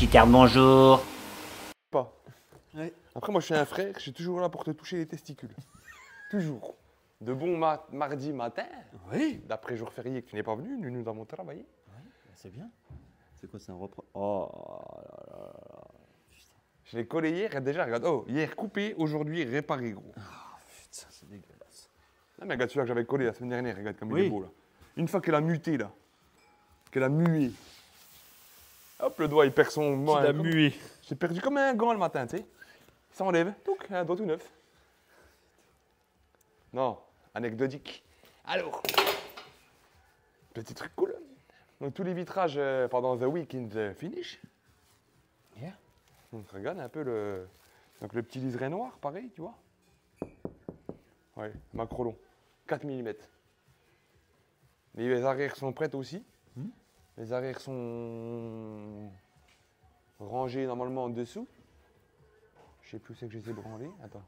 Peter, bonjour. Pas. Ouais. Après, moi, je suis un frère, je suis toujours là pour te toucher les testicules. Toujours. De bon mardi matin, Oui. d'après jour férié que tu n'es pas venu, nous avons travaillé. Oui, c'est bien. C'est quoi, c'est un reproche? Oh là là là. Putain. Je l'ai collé hier et déjà, regarde, oh, hier coupé, aujourd'hui réparé, gros. Putain, c'est dégueulasse. Non, mais regarde celui-là que j'avais collé la semaine dernière, regarde comme il Oui. est beau, là. Une fois qu'elle a muté, là, qu'elle a mué, hop, le doigt, il perd son... Tu moi, l'as comme- mué. J'ai perdu comme un gant le matin, tu sais. Il s'enlève, touc, un doigt tout neuf. Non, anecdotique. Alors, petit truc cool. Donc tous les vitrages pendant The Weekend finish. Yeah. Donc regarde un peu le... Donc le petit liseré noir, pareil, tu vois. Ouais, macro long, 4 mm. Les arrières sont prêtes aussi. Les arrières sont rangées normalement en dessous. Je sais plus où c'est que je les ai branlés. Attends.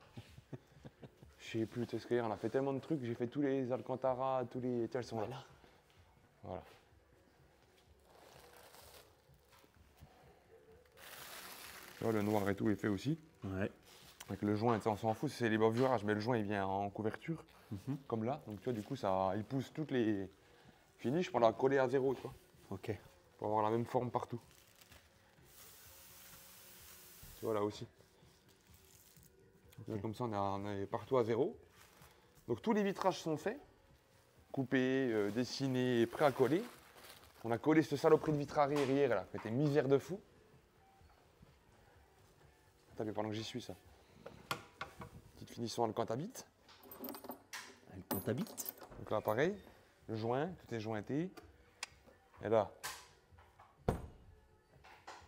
Je sais plus, parce qu'hier on a fait tellement de trucs, j'ai fait tous les Alcantara, tous les... Tiens, elles sont là. Voilà. Tu vois, le noir et tout est fait aussi. Ouais. Avec le joint, tu sais, on s'en fout, c'est les bavurages, mais le joint il vient en couverture, comme là. Donc tu vois, du coup, ça, il pousse toutes les finishes pour la coller à zéro, tu vois, Ok. pour avoir la même forme partout. Tu vois, là aussi. Donc, comme ça, on est partout à zéro. Donc tous les vitrages sont faits, coupés, dessinés, prêts à coller. On a collé ce saloperie de vitre arrière hier, là, qui était misère de fou. Attends, mais pendant que j'y suis, ça. Petite finition à le cantabite. Avec ton t'habites. Donc là, pareil, le joint, tout est jointé. Et là,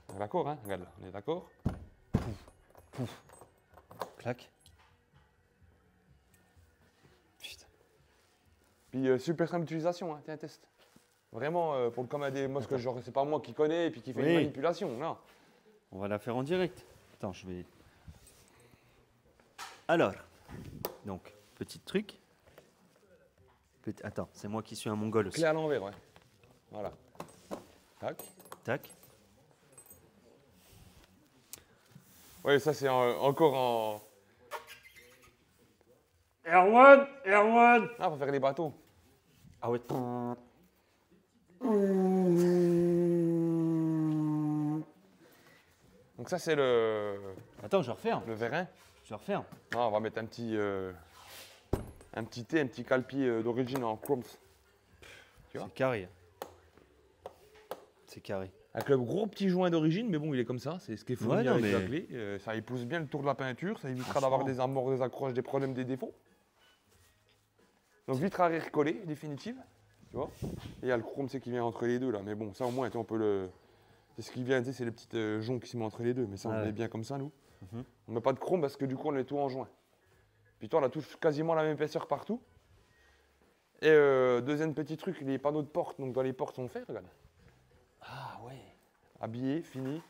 on est d'accord, hein? Regarde là, on est d'accord? Clac. Putain. Puis super simple d'utilisation, hein? Tiens, test. Vraiment, pour le commun des moi, que genre, c'est pas moi qui connais et puis qui fait Oui. une manipulation, non. On va la faire en direct. Attends, je vais... Alors, donc, petit truc. Attends, c'est moi qui suis un mongol aussi. Clé à l'envers, ouais. Voilà. Tac. Tac. Ouais, ça c'est encore en... Erwan. Ah, faut faire les bateaux. Ah ouais. Donc ça c'est le Attends, je referme. vérin. Je referme. Ah, on va mettre un petit thé, un petit calpi d'origine en chromes. Tu vois? C'est carré. C'est carré. Avec le gros petit joint d'origine, mais bon, il est comme ça, c'est ce qui est fourni Ouais, non, avec mais- la clé. Ça épouse bien le tour de la peinture, ça évitera Franchement. d'avoir des amours, des accroches, des problèmes, des défauts. Donc vitre arrière collée, définitive, tu vois. Et il y a le chrome c'est qui vient entre les deux là, mais bon, ça au moins, tu vois, on peut le... C'est ce qui vient, tu sais, c'est les petites joncs qui se mettent entre les deux, mais ça on Ah le met ouais. bien comme ça, nous. Mhm. On met pas de chrome parce que du coup, on est tout en joint. Puis toi, on a tous quasiment la même épaisseur partout. Et deuxième petit truc, les panneaux de porte, donc dans les portes sont faits, regarde. Ah ouais. Habillé, fini.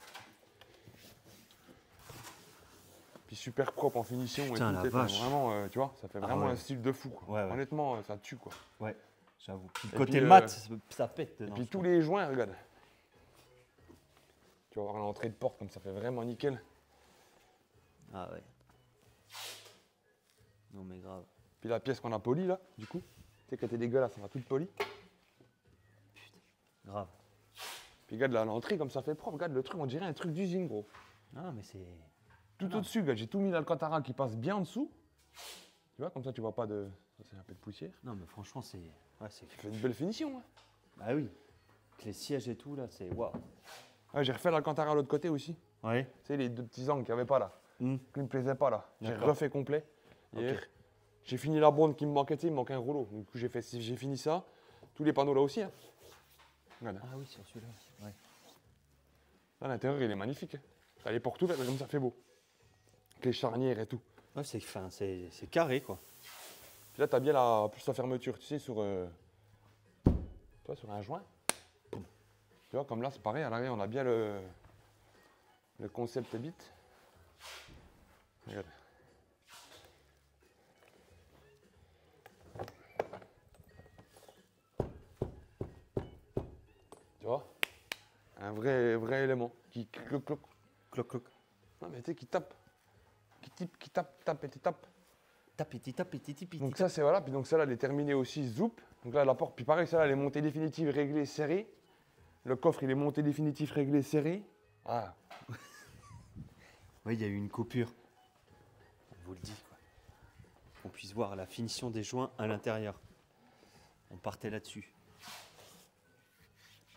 Puis super propre en finition. Putain, et la tout, vache. vraiment, tu vois, ça fait Ah vraiment ouais. un style de fou. Quoi. Ouais, ouais. Honnêtement, ça tue quoi. Ouais, j'avoue. Puis Et le côté puis, mat, ça pète Et dedans. puis je tous trouve. les joints, regarde. Tu vas voir l'entrée de porte comme ça fait vraiment nickel. Ah ouais. Non mais grave. Puis la pièce qu'on a polie là, du coup, tu sais qu'elle était dégueulasse, on a toute polie. Grave. Puis regarde là, l'entrée comme ça fait propre, regarde le truc, on dirait un truc d'usine gros. Ah mais c'est... Tout au-dessus, regarde, j'ai tout mis l'alcantara qui passe bien en dessous. Tu vois, comme ça tu vois pas de... Ça, c'est un peu de poussière. Non mais franchement c'est... Ouais c'est... Ça fait une belle finition. Hein. Bah oui. Avec les sièges et tout là, c'est... Waouh. Ouais, j'ai refait l'alcantara à l'autre côté aussi. Ouais. Tu sais, les deux petits angles qu'il n'y avait pas là, Hmm. qui ne me plaisaient pas là. J'ai D'accord. refait complet hier. Ok. J'ai fini la bande qui me manquait, tu sais, il me manquait un rouleau. Du coup, j'ai fini ça. Tous les panneaux là aussi. Hein. Regarde. Ah oui, sur celui-là. Ouais. Là, l'intérieur, il est magnifique. Hein. T'as les portes ouvertes, comme ça fait beau. Avec les charnières et tout. Ouais, c'est fin, c'est carré quoi. Puis là, t'as bien plus la fermeture, tu sais, sur, tu vois, sur un joint. Tu vois, comme là, c'est pareil. À l'arrière, on a bien le concept bit. Regarde. Tu vois, un vrai élément qui cloc, cloc. Cloc, cloc. Non, mais tu sais, qui tape. Qui tape, tape et tape. Tapiti, tapiti, tipiti. Donc ça, c'est voilà. Puis donc celle-là, elle est terminée aussi, zoup. Donc là, la porte, puis pareil, celle-là, elle est montée définitive, réglée, serrée. Le coffre, il est monté définitif, réglé, serré. Ah. Oui, il y a eu une coupure. On vous le dit, quoi. On puisse voir la finition des joints à l'intérieur. On partait là-dessus.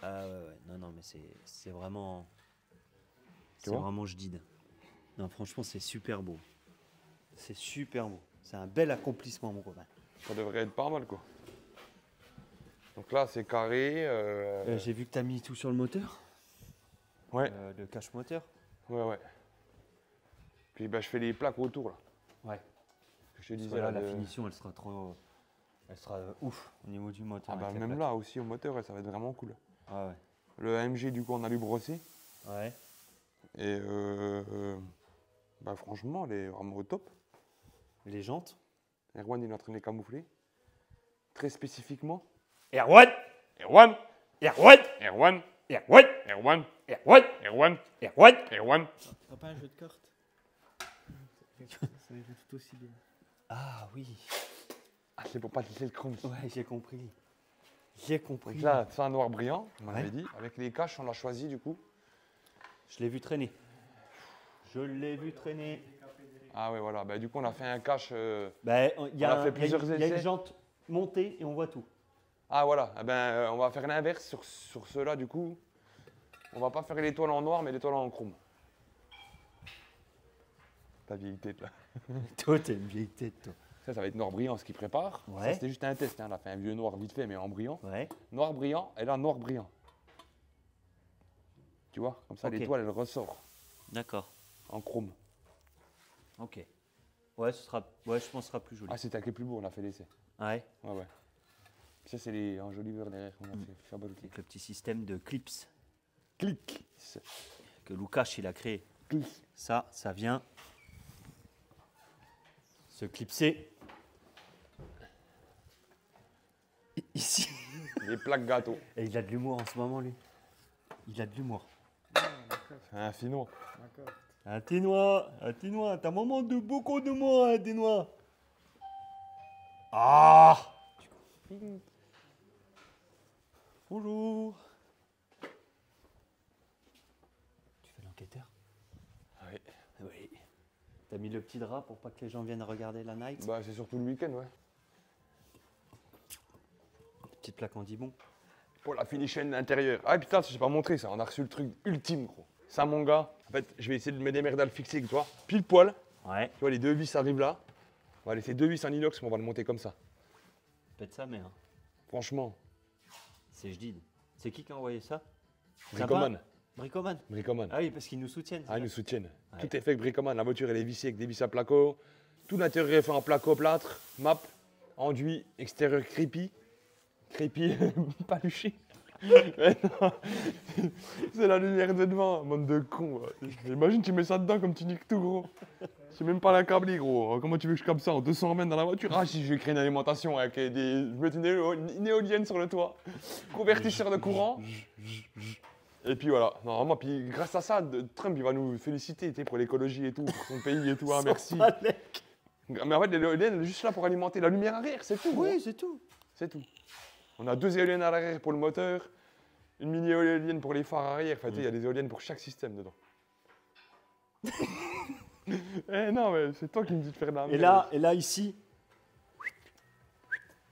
Ah ouais. Non, mais c'est vraiment... C'est vraiment jadide. Non, franchement, c'est super beau. C'est super beau. C'est un bel accomplissement, mon copain. Ça devrait être pas mal, quoi. Donc là, c'est carré. J'ai vu que tu as mis tout sur le moteur. Ouais. Le cache moteur. Ouais. Puis bah, je fais les plaques autour, là. Ouais. Je te disais, Voilà, là, la finition, elle sera trop... Elle sera ouf au niveau du moteur. Ah bah, avec les même plaques. là aussi, au moteur, ça va être vraiment cool. Ah ouais. Le AMG, du coup, on a lui brossé. Ouais. Et bah, franchement, elle est vraiment au top. Les jantes. Erwan, il est en train de les camoufler. Très spécifiquement. Erwan. Erwan Erwan. Erwan Erwan. Erwan Erwan. Erwan Erwan. Erwan T'as pas un jeu de cartes? Ça irait tout aussi bien. Ah oui. Ah, c'est pour pas te laisser le chrome. Ouais, j'ai compris. J'ai compris. Donc là, c'est un noir brillant, on m'avait Ouais. dit. Avec les caches, on l'a choisi, du coup. Je l'ai vu traîner. Je l'ai vu traîner. Ah ouais, voilà. Bah, du coup, on a fait un cache. Ben, il y a, On a fait plusieurs il y a une essais. jante montée et on voit tout. Ah voilà, eh ben, on va faire l'inverse sur ceux-là, du coup. On va pas faire l'étoile en noir, mais l'étoile en chrome. Ta vieille tête, là. Toi, t'as une vieille tête, toi. Ça va être noir brillant, ce qu'il prépare. Ouais. Ça, c'était juste un test. Hein. On a fait un vieux noir vite fait, mais en brillant. Ouais. Noir brillant, et là, noir brillant. Tu vois, comme ça, Ok. l'étoile, elle ressort D'accord. en chrome. Ok. Ouais, ce sera, ouais, je pense que ce sera plus joli. Ah, c'est taqué plus beau, on a fait l'essai. Ouais. Ouais. Ça, c'est les enjoliveurs derrière qu'on a fait fabriquer. Avec le petit système de clips Clic. que Lukash il a créé. Clic. Ça vient se clipser ici. Les plaques gâteaux. Et il a de l'humour en ce moment, lui. Il a de l'humour. C'est un finnois. D'accord. Un Ténois, t'as un moment de beaucoup de mots, un Ténois. Ah! Bonjour. Tu fais l'enquêteur? Oui. Oui. T'as mis le petit drap pour pas que les gens viennent regarder la night? Bah, c'est surtout le week-end, ouais. Petite plaque en dibon. Pour la finition intérieure. Ah putain, j'ai pas montré ça. On a reçu le truc ultime, gros. Ça, mon gars. En fait, je vais essayer de me démerder à le fixer avec toi. Pile poil. Ouais. Tu vois, les deux vis arrivent là. On va laisser deux vis en inox, mais on va le monter comme ça. Pète sa mère. Franchement, C'est jadid. C'est qui a envoyé ça? Bricoman. Bricoman. Bricoman. Ah oui, parce qu'ils nous soutiennent. Ah, ils nous soutiennent. Ouais. Tout est fait avec Bricoman. La voiture, elle est vissée avec des vis à placo. Tout l'intérieur est fait en placo plâtre, map, enduit, extérieur crépi. Crépi, paluché. Ouais, non. C'est la lumière de devant, bande de cons. Imagine, tu mets ça dedans comme tu niques tout, gros. C'est même pas la câblée, gros. Comment tu veux que je câble ça en 200 mètres dans la voiture? Ah, si je vais créer une alimentation avec des. Je vais mettre une éolienne sur le toit. Convertisseur de courant. Et puis voilà. Normalement, puis grâce à ça, Trump, il va nous féliciter tu sais, pour l'écologie et tout, pour son pays et tout. Ah, merci. Mais en fait, l'éolienne, elle est juste là pour alimenter la lumière arrière, c'est tout. gros. Oui, c'est tout. C'est tout. On a 2 éoliennes à l'arrière pour le moteur, une mini éolienne pour les phares arrière. Enfin, tu sais, il y a des éoliennes pour chaque système dedans. Eh non, mais c'est toi qui me dis de faire de la merde. Et là, ici,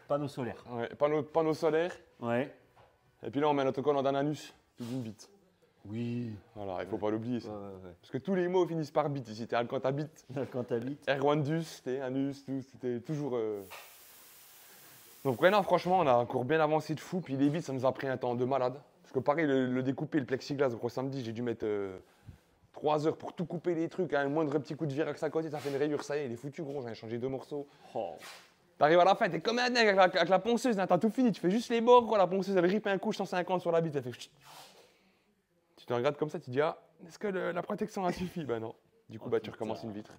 panneau solaire. Ouais, panneaux solaires. Ouais. Et puis là, on met notre colonne en anus, puis d'une bite. Oui. Voilà, il faut pas l'oublier ça. Ouais. Parce que tous les mots finissent par bite ici. T'es quand t'habites, Quand t'habites. Erwandus, t'es anus, tout, c'était toujours. Donc, ouais, non, franchement, on a encore bien avancé de fou. Puis les vitres, ça nous a pris un temps de malade. Parce que pareil, le découper, le plexiglas, gros samedi, j'ai dû mettre 3 heures pour tout couper les trucs. Un moindre petit coup de virax à côté, ça fait une rayure, ça y est, il est foutu, gros. J'en ai changé 2 morceaux. Oh. T'arrives à la fin, t'es comme un dingue avec la ponceuse, hein, t'as tout fini, tu fais juste les bords, quoi. La ponceuse, elle ripe un coup 150 sur la bite, elle fait chut. Tu te regardes comme ça, tu te dis, ah, est-ce que la protection a suffi? Ben non. Du coup, Oh, bah, tu putain. recommences une vitre.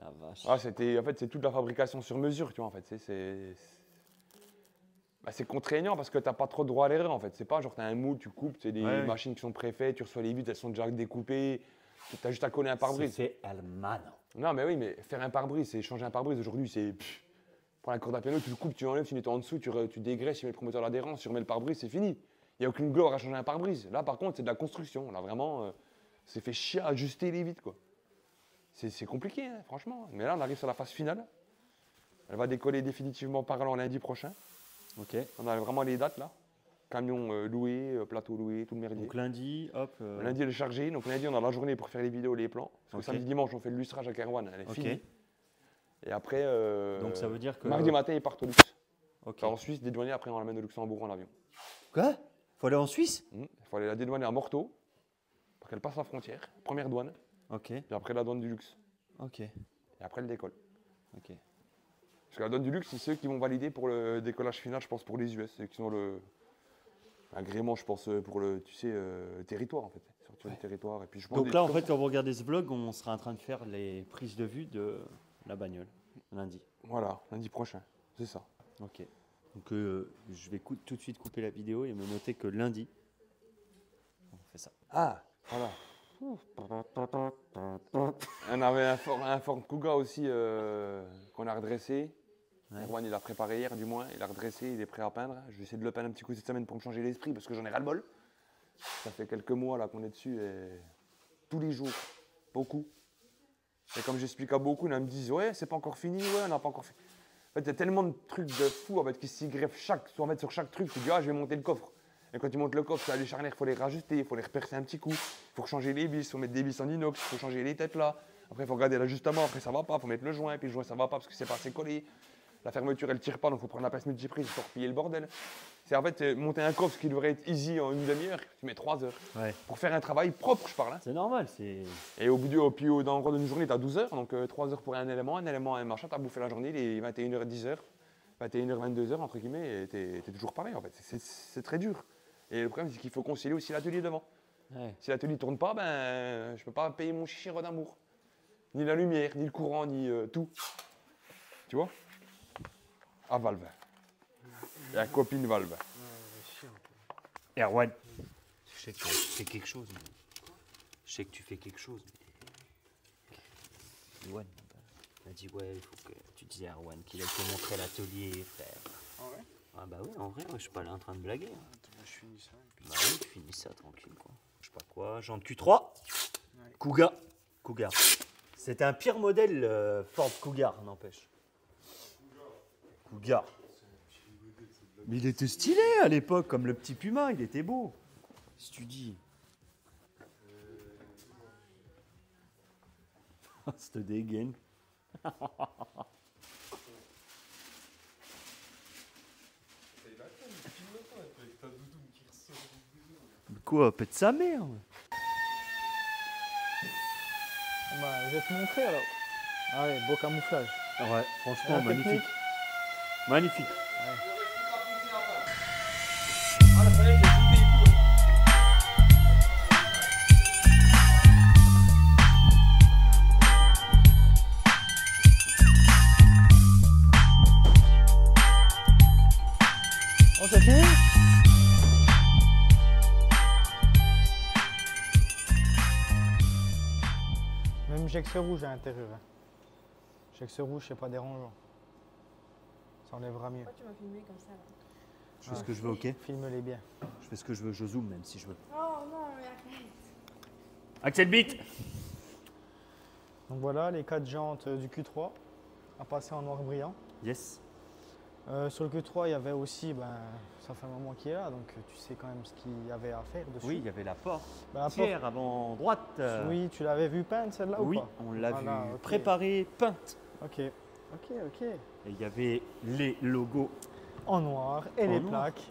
La vache. Ah, en fait, c'est toute la fabrication sur mesure, tu vois, en fait. Bah, c'est contraignant parce que tu n'as pas trop de droit à l'erreur en fait. C'est pas genre tu as un moule, tu coupes, c'est des machines qui sont préfaites, tu reçois les vitres, elles sont déjà découpées. Tu as juste à coller un pare-brise. C'est Almano. Non, mais oui, mais faire un pare-brise, c'est changer un pare-brise. Aujourd'hui, c'est. Prends la corde à piano, tu le coupes, tu l'enlèves, tu mets en dessous, tu dégraisses, tu mets le promoteur d'adhérence, tu remets le pare-brise, c'est fini. Il n'y a aucune gloire à changer un pare-brise. Là, par contre, c'est de la construction. Là, vraiment, c'est fait chier à ajuster les vitres, quoi. C'est compliqué, hein, franchement. Mais là, on arrive sur la phase finale. Elle va décoller définitivement parlant lundi prochain. Ok. On a vraiment les dates là. Camion loué, plateau loué, tout le merdier. Donc lundi, hop. Lundi, elle est chargée. Donc lundi, on a la journée pour faire les vidéos, les plans. Parce que samedi, dimanche, on fait le lustrage à Erwan. Elle est finie. Et après, donc ça veut dire que. mardi matin, ils partent au luxe. Ok. En Suisse, dédouaner, après, on l'amène au Luxembourg en avion. Quoi? Faut aller en Suisse? Il faut aller la dédouaner à Morteau pour qu'elle passe la frontière. Première douane. Ok. Et après, la douane du luxe. Ok. Et après, elle décolle. Ok. Parce que la douane du luxe, c'est ceux qui vont valider pour le décollage final, je pense, pour les US. Ceux qui ont l'agrément, je pense, pour le territoire, en fait. Sortir du territoire. Et puis, je pense Donc là, en fait, quand vous regardez ce vlog, on sera en train de faire les prises de vue de la bagnole, lundi. Voilà, lundi prochain. C'est ça. Ok. Donc je vais tout de suite couper la vidéo et me noter que lundi, on fait ça. Ah, voilà. On avait un Ford Kuga aussi qu'on a redressé. Erwan, il a préparé hier, du moins. Il a redressé, il est prêt à peindre. Je vais essayer de le peindre un petit coup cette semaine pour me changer l'esprit parce que j'en ai ras-le-bol. Ça fait quelques mois là qu'on est dessus et tous les jours, beaucoup. Et comme j'explique à beaucoup, ils me disent ouais, c'est pas encore fini, ouais, on n'a pas encore fini. En fait, il y a tellement de trucs de fous en fait, qui s'y greffent sur chaque truc. Tu dis ah, je vais monter le coffre. Et quand tu montes le coffre, les charnières, il faut les rajuster, il faut les repercer un petit coup. Il faut changer les vis, il faut mettre des vis en inox, il faut changer les têtes là. Après, il faut regarder l'ajustement, après ça va pas, il faut mettre le joint, puis le joint ça va pas parce que c'est pas assez collé. La fermeture elle tire pas, donc il faut prendre la pince multiprise pour piller le bordel. C'est en fait monter un coffre qui devrait être easy en une demi-heure, tu mets 3 heures. Ouais. Pour faire un travail propre, je parle. Hein. C'est normal, c'est. Et au bout d'une journée, tu as 12 heures, donc 3 heures pour un élément, un machin, tu as bouffé la journée, les 21h et 10h, 21h, 22h, entre guillemets, et tu es toujours pareil en fait. C'est très dur. Et le problème, c'est qu'il faut concilier aussi l'atelier devant. Ouais. Si l'atelier ne tourne pas, ben, je peux pas payer mon chichi d'amour. Ni la lumière, ni le courant, ni tout. Tu vois? À Valve. Et à copine Valve. Erwan, je sais que tu fais quelque chose. Je sais que tu fais quelque chose. Erwan m'a dit ouais, il faut que tu dises à Erwan qu'il aille te montrer l'atelier, frère. Ah ouais? Ah bah oui, en vrai, je suis pas là en train de blaguer. Hein. Attends, je finis ça. Bah oui, tu finis ça tranquille quoi. Je sais pas quoi, Jean de Q3. Ouais. Cougar. C'était un pire modèle Ford Cougar, n'empêche. Cougar. Mais il était stylé à l'époque, comme le petit Puma, il était beau. Si tu dis. Cette dégaine. Quoi, pète sa mère. Bah, je vais te montrer alors. Ah ouais, beau camouflage. Ouais, franchement, La magnifique. technique. Magnifique. Oh, c'est fini? Même Gex rouge à l'intérieur. Hein. Gex rouge, c'est pas dérangeant. Ça enlèvera mieux. Pourquoi tu m'as filmé comme ça là? Je fais ce que je veux, ok? Filme-les bien. Je fais ce que je veux, je zoome même si je veux. Oh non, mais arrête. Axel Beat. Donc voilà, les 4 jantes du Q3 à passer en noir brillant. Yes. Sur le Q3, il y avait aussi, ça fait un moment qu'il est là, donc tu sais quand même ce qu'il y avait à faire dessus. Oui, il y avait la porte. Bah, la Tiers avant droite. Oui, tu l'avais vu peindre celle-là Oui, ou pas? on l'a Voilà, vu ok. préparée, peinte. Ok. Et il y avait les logos En noir et En les noir. plaques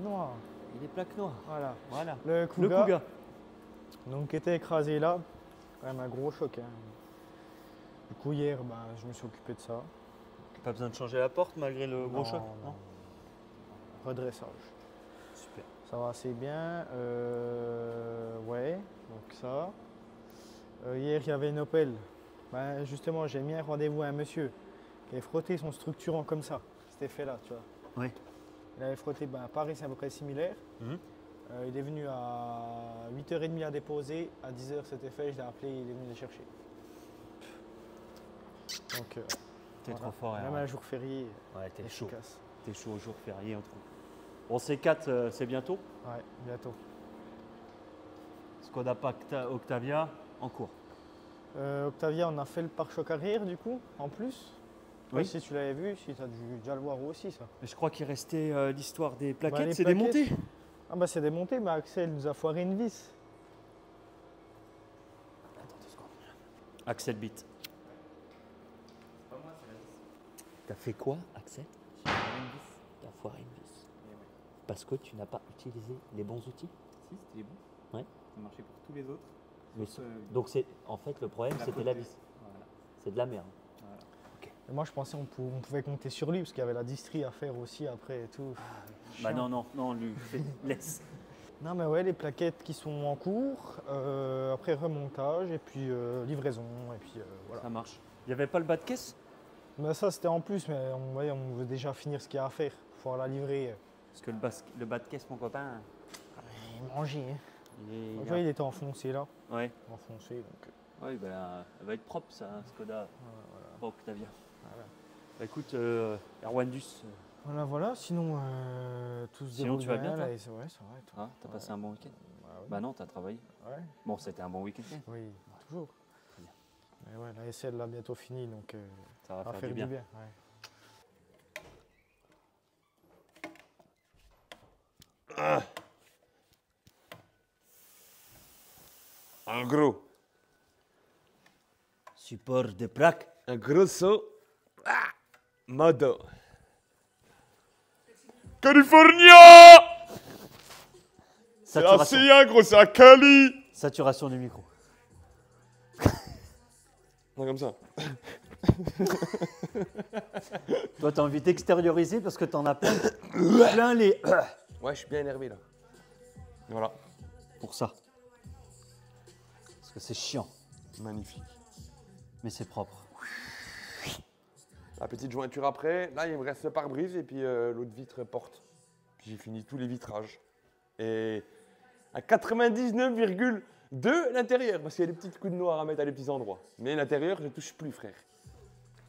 noires. et les plaques noires. Voilà. Voilà. Le Kuga, Le Kuga. donc, qui était écrasé là, quand même un gros choc. Hein. Du coup, hier, je me suis occupé de ça. Pas besoin de changer la porte malgré le gros Non, choc. non. Redressage. Super. Ça va assez bien. Ouais, donc ça. Hier, il y avait une Opel. Justement, j'ai mis un rendez-vous à un monsieur qui avait frotté son structurant comme ça, cet effet-là, tu vois. Oui. Il avait frotté, pareil, c'est à peu près similaire. Mhm. Il est venu à 8h30 à déposer, à 10h c'était fait, je l'ai appelé, il est venu les chercher. Donc, T'es voilà. trop fort. Même Erwan. un jour férié, Ouais, t'es chaud. efficace. T'es chaud au jour férié, on trouve. Bon, C4, c'est bientôt. Ouais, bientôt. Skoda Octavia, en cours. Octavia, on a fait le pare-choc arrière du coup, en plus. Oui. Oui. Si tu l'avais vu, si tu as dû déjà le voir aussi ça. Mais je crois qu'il restait l'histoire des plaquettes, les c'est plaquettes. démonté. Ah bah c'est démonté, mais Axel nous a foiré une vis. Attends 2 secondes. Axel Bit. T'as fait quoi, Axel? T'as foiré une vis. Parce que tu n'as pas utilisé les bons outils. Si, c'était les bons. Ouais. Ça marchait pour tous les autres. Mais sauf, donc c'est en fait le problème la c'était faute la de- vis. Voilà. C'est de la merde. Voilà. Et moi je pensais on pouvait compter sur lui, parce qu'il y avait la distrie à faire aussi après et tout. Bah non, lui, laisse. Non mais ouais, les plaquettes qui sont en cours, après remontage, et puis livraison, et puis voilà. Ça marche. Il n'y avait pas le bas de caisse? Mais ça c'était en plus, mais on veut déjà finir ce qu'il y a à faire, pouvoir la livrer. Parce que le bas de caisse, mon copain, Manger. Hein. il Donc, ouais, il était enfoncé là, Ouais, enfoncé donc. ouais bah, elle va être propre ça, Skoda. Pas Octavia. Voilà. Bah, écoute, Erwan Dus, Voilà, sinon tout se Sinon, déroule tu vas bien, bien, là, toi et c'est vrai, toi. ah, t'as passé un bon week-end? Bah, ouais. Bah non, t'as travaillé. Ouais. Bon, c'était un bon week-end. Oui, toujours. Très bien. Mais ouais, la SL l'a bientôt fini, donc Ça va va faire du bien. ouais. En gros, Support de plaque. un grosso modo. California! C'est Saturation. assez gros, c'est à Cali! Saturation du micro. Non, comme ça. Toi, t'as envie d'extérioriser parce que t'en as plein les. Ouais, je suis bien énervé là. Voilà, Pour ça. Parce que c'est chiant, magnifique. mais c'est propre. La petite jointure après, là il me reste le pare-brise et puis l'autre vitre porte. Puis j'ai fini tous les vitrages. Et à 99,2 l'intérieur, parce qu'il y a des petites coups de noir à mettre à des petits endroits. Mais l'intérieur, je ne touche plus, frère.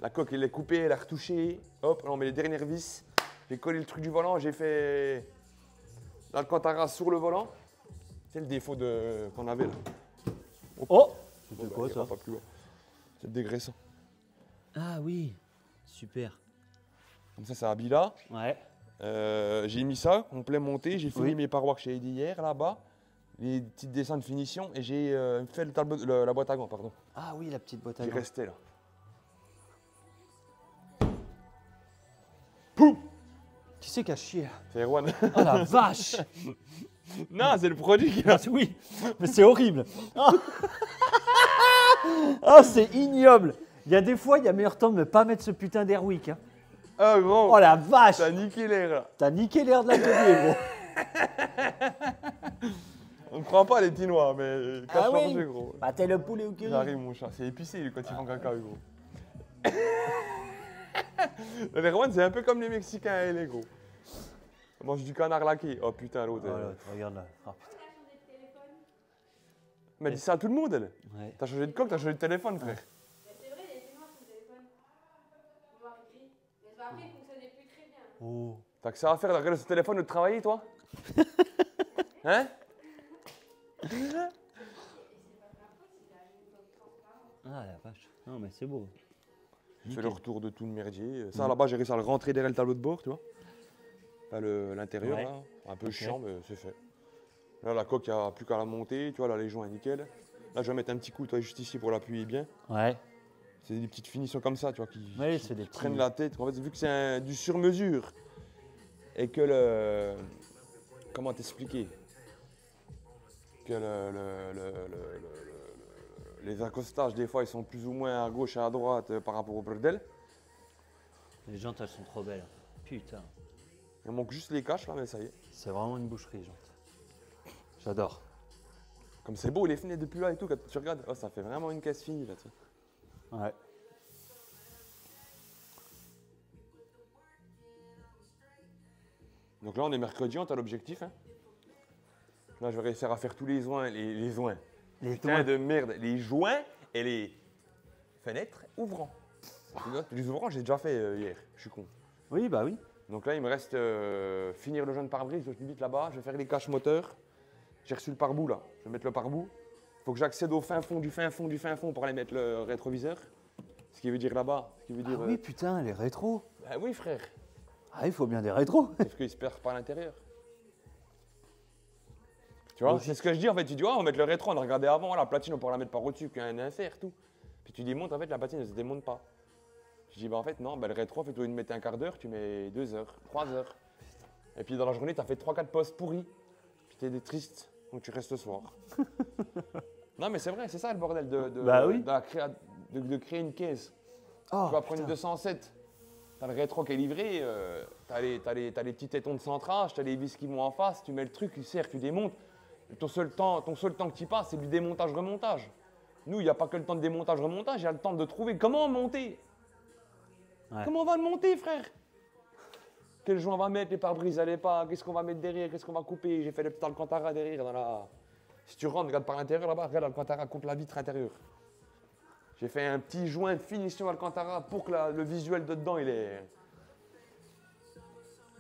La coque, elle est coupée, elle est retouchée. Hop, là, on met les dernières vis. J'ai collé le truc du volant, j'ai fait l'alcantara sur le volant. C'est le défaut qu'on avait là. Oh! Bon, C'était quoi il ça? ira pas plus loin. C'est le dégraissant. Ah oui, super. Comme ça habille là. Ouais. J'ai mis ça, complet monté. J'ai fini Oui. mes parois que j'ai dit hier là-bas. Les petites dessins de finition. Et j'ai fait la boîte à gants, pardon. Ah oui, la petite boîte à Qui gants. restait là. Qui c'est qui a chié? C'est Erwan. Oh la vache! Non, c'est le produit qui a. Ah, oui, mais c'est horrible. Ah, ah, c'est ignoble. Il y a des fois, il y a meilleur temps de ne pas mettre ce putain d'Airwick. Hein. Ah gros, Oh la vache! t'as niqué l'air là. T'as niqué l'air de l'atelier, gros. On ne croit pas les petits noirs, mais Ah cache oui. manger gros. Pâté le poulet au curry. J'arrive mon chat, c'est épicé lui, quand ils font caca gros. Les Erwan, c'est un peu comme les Mexicains et les gros. On mange du canard laqué. Oh putain, l'autre. Oh là, regarde là. Ah, putain. Mais elle dit ça à tout le monde, elle. Ouais. T'as changé de coque, t'as changé de téléphone, frère. C'est vrai, il était noir son téléphone. Noir et gris. Mais après, il fonctionnait plus très bien. Oh. T'as que ça à faire de regarder ce téléphone ou de travailler, toi? Hein? Ah la vache. Non mais c'est beau. Je fais le retour de tout le merdier. Ça, là-bas, j'ai réussi à le rentrer derrière le tableau de bord, tu vois. Enfin, l'intérieur, Ouais. là. Un peu Ok. chiant, mais c'est fait. Là, la coque, il n'y a plus qu'à la monter. Tu vois, là, les joints, nickel. Là, je vais mettre un petit coup, toi, juste ici pour l'appuyer bien. Ouais. C'est des petites finitions comme ça, tu vois, qui, Oui, qui c'est des petits. prennent la tête. En fait, vu que c'est du sur-mesure et que le. Comment t'expliquer? Que les accostages, des fois, ils sont plus ou moins à gauche et à droite par rapport au bordel. Les jantes, elles sont trop belles. Putain. Il manque juste les caches, là, mais ça y est. C'est vraiment une boucherie, les jantes. J'adore. Comme c'est beau, les fenêtres depuis là et tout, quand tu regardes, oh, ça fait vraiment une caisse finie, là, tu sais. Ouais. Donc là, on est mercredi, on a l'objectif. Hein. Là, je vais réussir à faire tous les joints. Les joints. Les Putain de merde. Les joints et les fenêtres ouvrants. Les ouvrants, j'ai déjà fait hier. Je suis con. Oui, bah oui. Donc là, il me reste finir le joint de pare-brise. Je vite là-bas. Je vais faire les caches moteurs. J'ai reçu le pare-bout là. Je vais mettre le pare-bout. Il faut que j'accède au fin fond du fin fond du fin fond pour aller mettre le rétroviseur. Ce qui veut dire là-bas. Ce qui veut dire. Ah oui, putain, les rétros. Bah oui, frère. Ah, il faut bien des rétros. Sauf qu'ils se perdent par l'intérieur. Tu vois, c'est ce que je dis en fait. Tu dis, on va mettre le rétro, on a regardé avant, la platine, on pourra la mettre par au-dessus, qu'il y a un insert, tout. Puis tu démontes, en fait, la platine, elle se démonte pas. Je dis, bah en fait, non, bah, le rétro, en fait, au lieu de mettre un quart d'heure, tu mets 2 heures, 3 heures. Et puis dans la journée, tu as fait 3-4 postes pourris. Puis tu es triste, donc tu restes le soir. Non, mais c'est vrai, c'est ça le bordel Bah oui. de créer une caisse. Oh, Tu vas prendre putain. une 207. T'as le rétro qui est livré, t'as les petits tétons de centrage, t'as les vis qui vont en face, tu mets le truc, tu serres, tu démontes. Ton seul temps que tu passes, c'est du démontage-remontage. Nous, il n'y a pas que le temps de démontage-remontage, il y a le temps de trouver comment monter. Ouais. Comment on va le monter, frère? Quel joint on va mettre, les pare-brises, allez pas, qu'est-ce qu'on va mettre derrière, qu'est-ce qu'on va couper? J'ai fait le petit Alcantara derrière dans la... Si tu rentres, regarde par l'intérieur là-bas, regarde Alcantara contre la vitre intérieure. J'ai fait un petit joint de finition Alcantara pour que le visuel de dedans, il est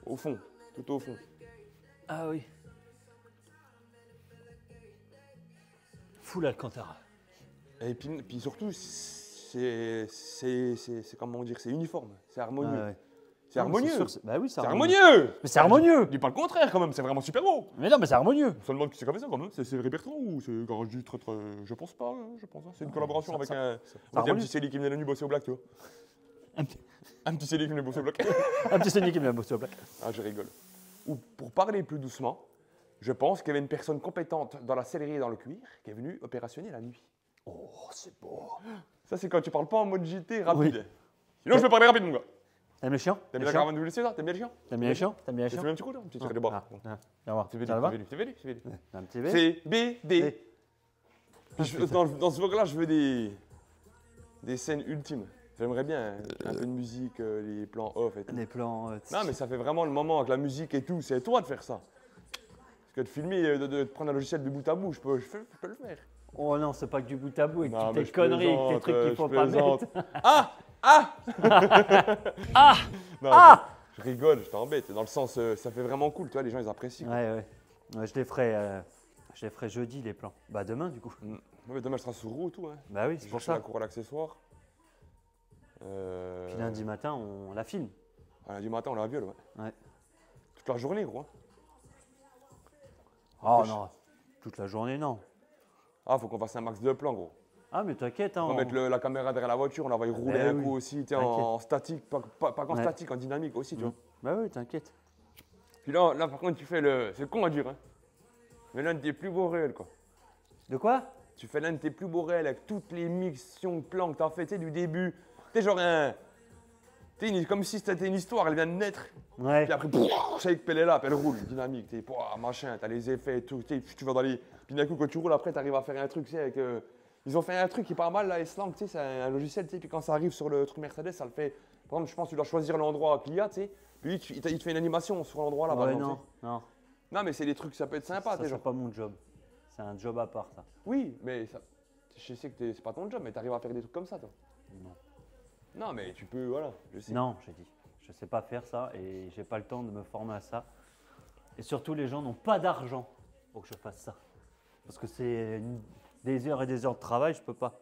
au fond, tout au fond. Ah oui. Full Alcantara. Et puis surtout, c'est comment dire, c'est uniforme, c'est harmonieux. Ouais, ouais. C'est Non, harmonieux. sûr, bah oui, C'est harmonieux. Mais c'est harmonieux. Dis pas le contraire quand même, c'est vraiment super beau. Mais non, mais c'est harmonieux. Seulement que c'est comme ça quand même, c'est Bertrand ou c'est Garage du Très Très... Je pense pas, hein, je pense. Hein. C'est une collaboration avec un petit Célie qui venait la nuit bosser au black, tu vois. Un petit, Un petit Célie qui venait bosser au black. un petit Sonic qui vient bosser au black. Ah, je rigole. Ou pour parler plus doucement, je pense qu'il y avait une personne compétente dans la sellerie et dans le cuir qui est venue opérationner la nuit. Oh, c'est beau. Ça, c'est quand tu parles pas en mode JT rapide. Oui. Sinon, je vais parler rapide, mon gars. T'aimes les chiens? T'aimes bien la caravane de WC, ça? T'aimes bien les chiens? T'aimes bien les chiens? T'aimes bien les Tu chiens? fais un petit coup, là? Un petit tiré de bras. Ah, viens voir. C'est Ça va? VD. Un petit B. C'est BD. Dans ce vlog-là, je veux des scènes ultimes. J'aimerais bien un peu de musique, les plans off et tout. Des plans. Non, mais ça fait vraiment le moment avec la musique et tout. C'est à toi de faire ça. Parce que de filmer, de prendre un logiciel de bout à bout, je peux le faire. Oh non, c'est pas que du bout à bout et que Non, toutes mais tes je conneries et que tes plaisante, trucs qu'il je faut pas plaisante. mettre. Non, je rigole, je t'embête. Dans le sens, ça fait vraiment cool, tu vois, les gens ils apprécient. quoi. Ouais. Ouais, je les ferai jeudi les plans. Bah demain du coup. Ouais, demain, je serai sur roue et tout. Hein. Bah oui, Je c'est pour cherche la ça. cour à l'accessoire. Puis lundi matin, on la filme. Lundi matin, on la viole, ouais. Ouais. Toute la journée, gros. Hein. Oh non, toute la journée non. Ah, faut qu'on fasse un max de plans, gros. Ah mais t'inquiète, hein. On va mettre la caméra derrière la voiture, on la va y rouler un coup aussi, tu sais, en statique, pas qu'en Ouais. statique, en dynamique aussi, tu vois. Bah oui, t'inquiète. Puis là, par contre, tu fais le... C'est con à dire, hein. Mais l'un de tes plus beaux réels, quoi. De quoi? Tu fais l'un de tes plus beaux réels avec toutes les mixtions de plans que t'as fait, tu sais, du début. Tu sais, genre un... Tu sais, comme si c'était une histoire, elle vient de naître. Ouais. Puis après, je sais que elle est là, puis elle roule, dynamique, tu sais, machin, t'as les effets et tout, tu sais, tu vas dans les... Puis d'un coup, quand tu roules, après, t'arrives à faire un truc, tu sais, avec... Ils ont fait un truc qui est pas mal, là, S-Lang, tu sais, c'est un logiciel, tu sais, puis quand ça arrive sur le truc Mercedes, ça le fait... Par exemple, je pense que tu dois choisir l'endroit qu'il y a, tu sais, puis il te fait une animation sur l'endroit là, par Ouais, exemple, non, tu non. sais. Non, mais c'est des trucs, ça peut être sympa, Ça, tu sais, c'est genre... pas mon job. C'est un job à part, ça. Oui, mais ça... je sais que c'est pas ton job, mais t'arrives à faire des trucs comme ça, toi. Non. Non, mais tu peux, voilà, je sais. Non, j'ai dit. Je sais pas faire ça et j'ai pas le temps de me former à ça. Et surtout, les gens n'ont pas d'argent pour que je fasse ça. Parce que c'est des heures et des heures de travail, je peux pas.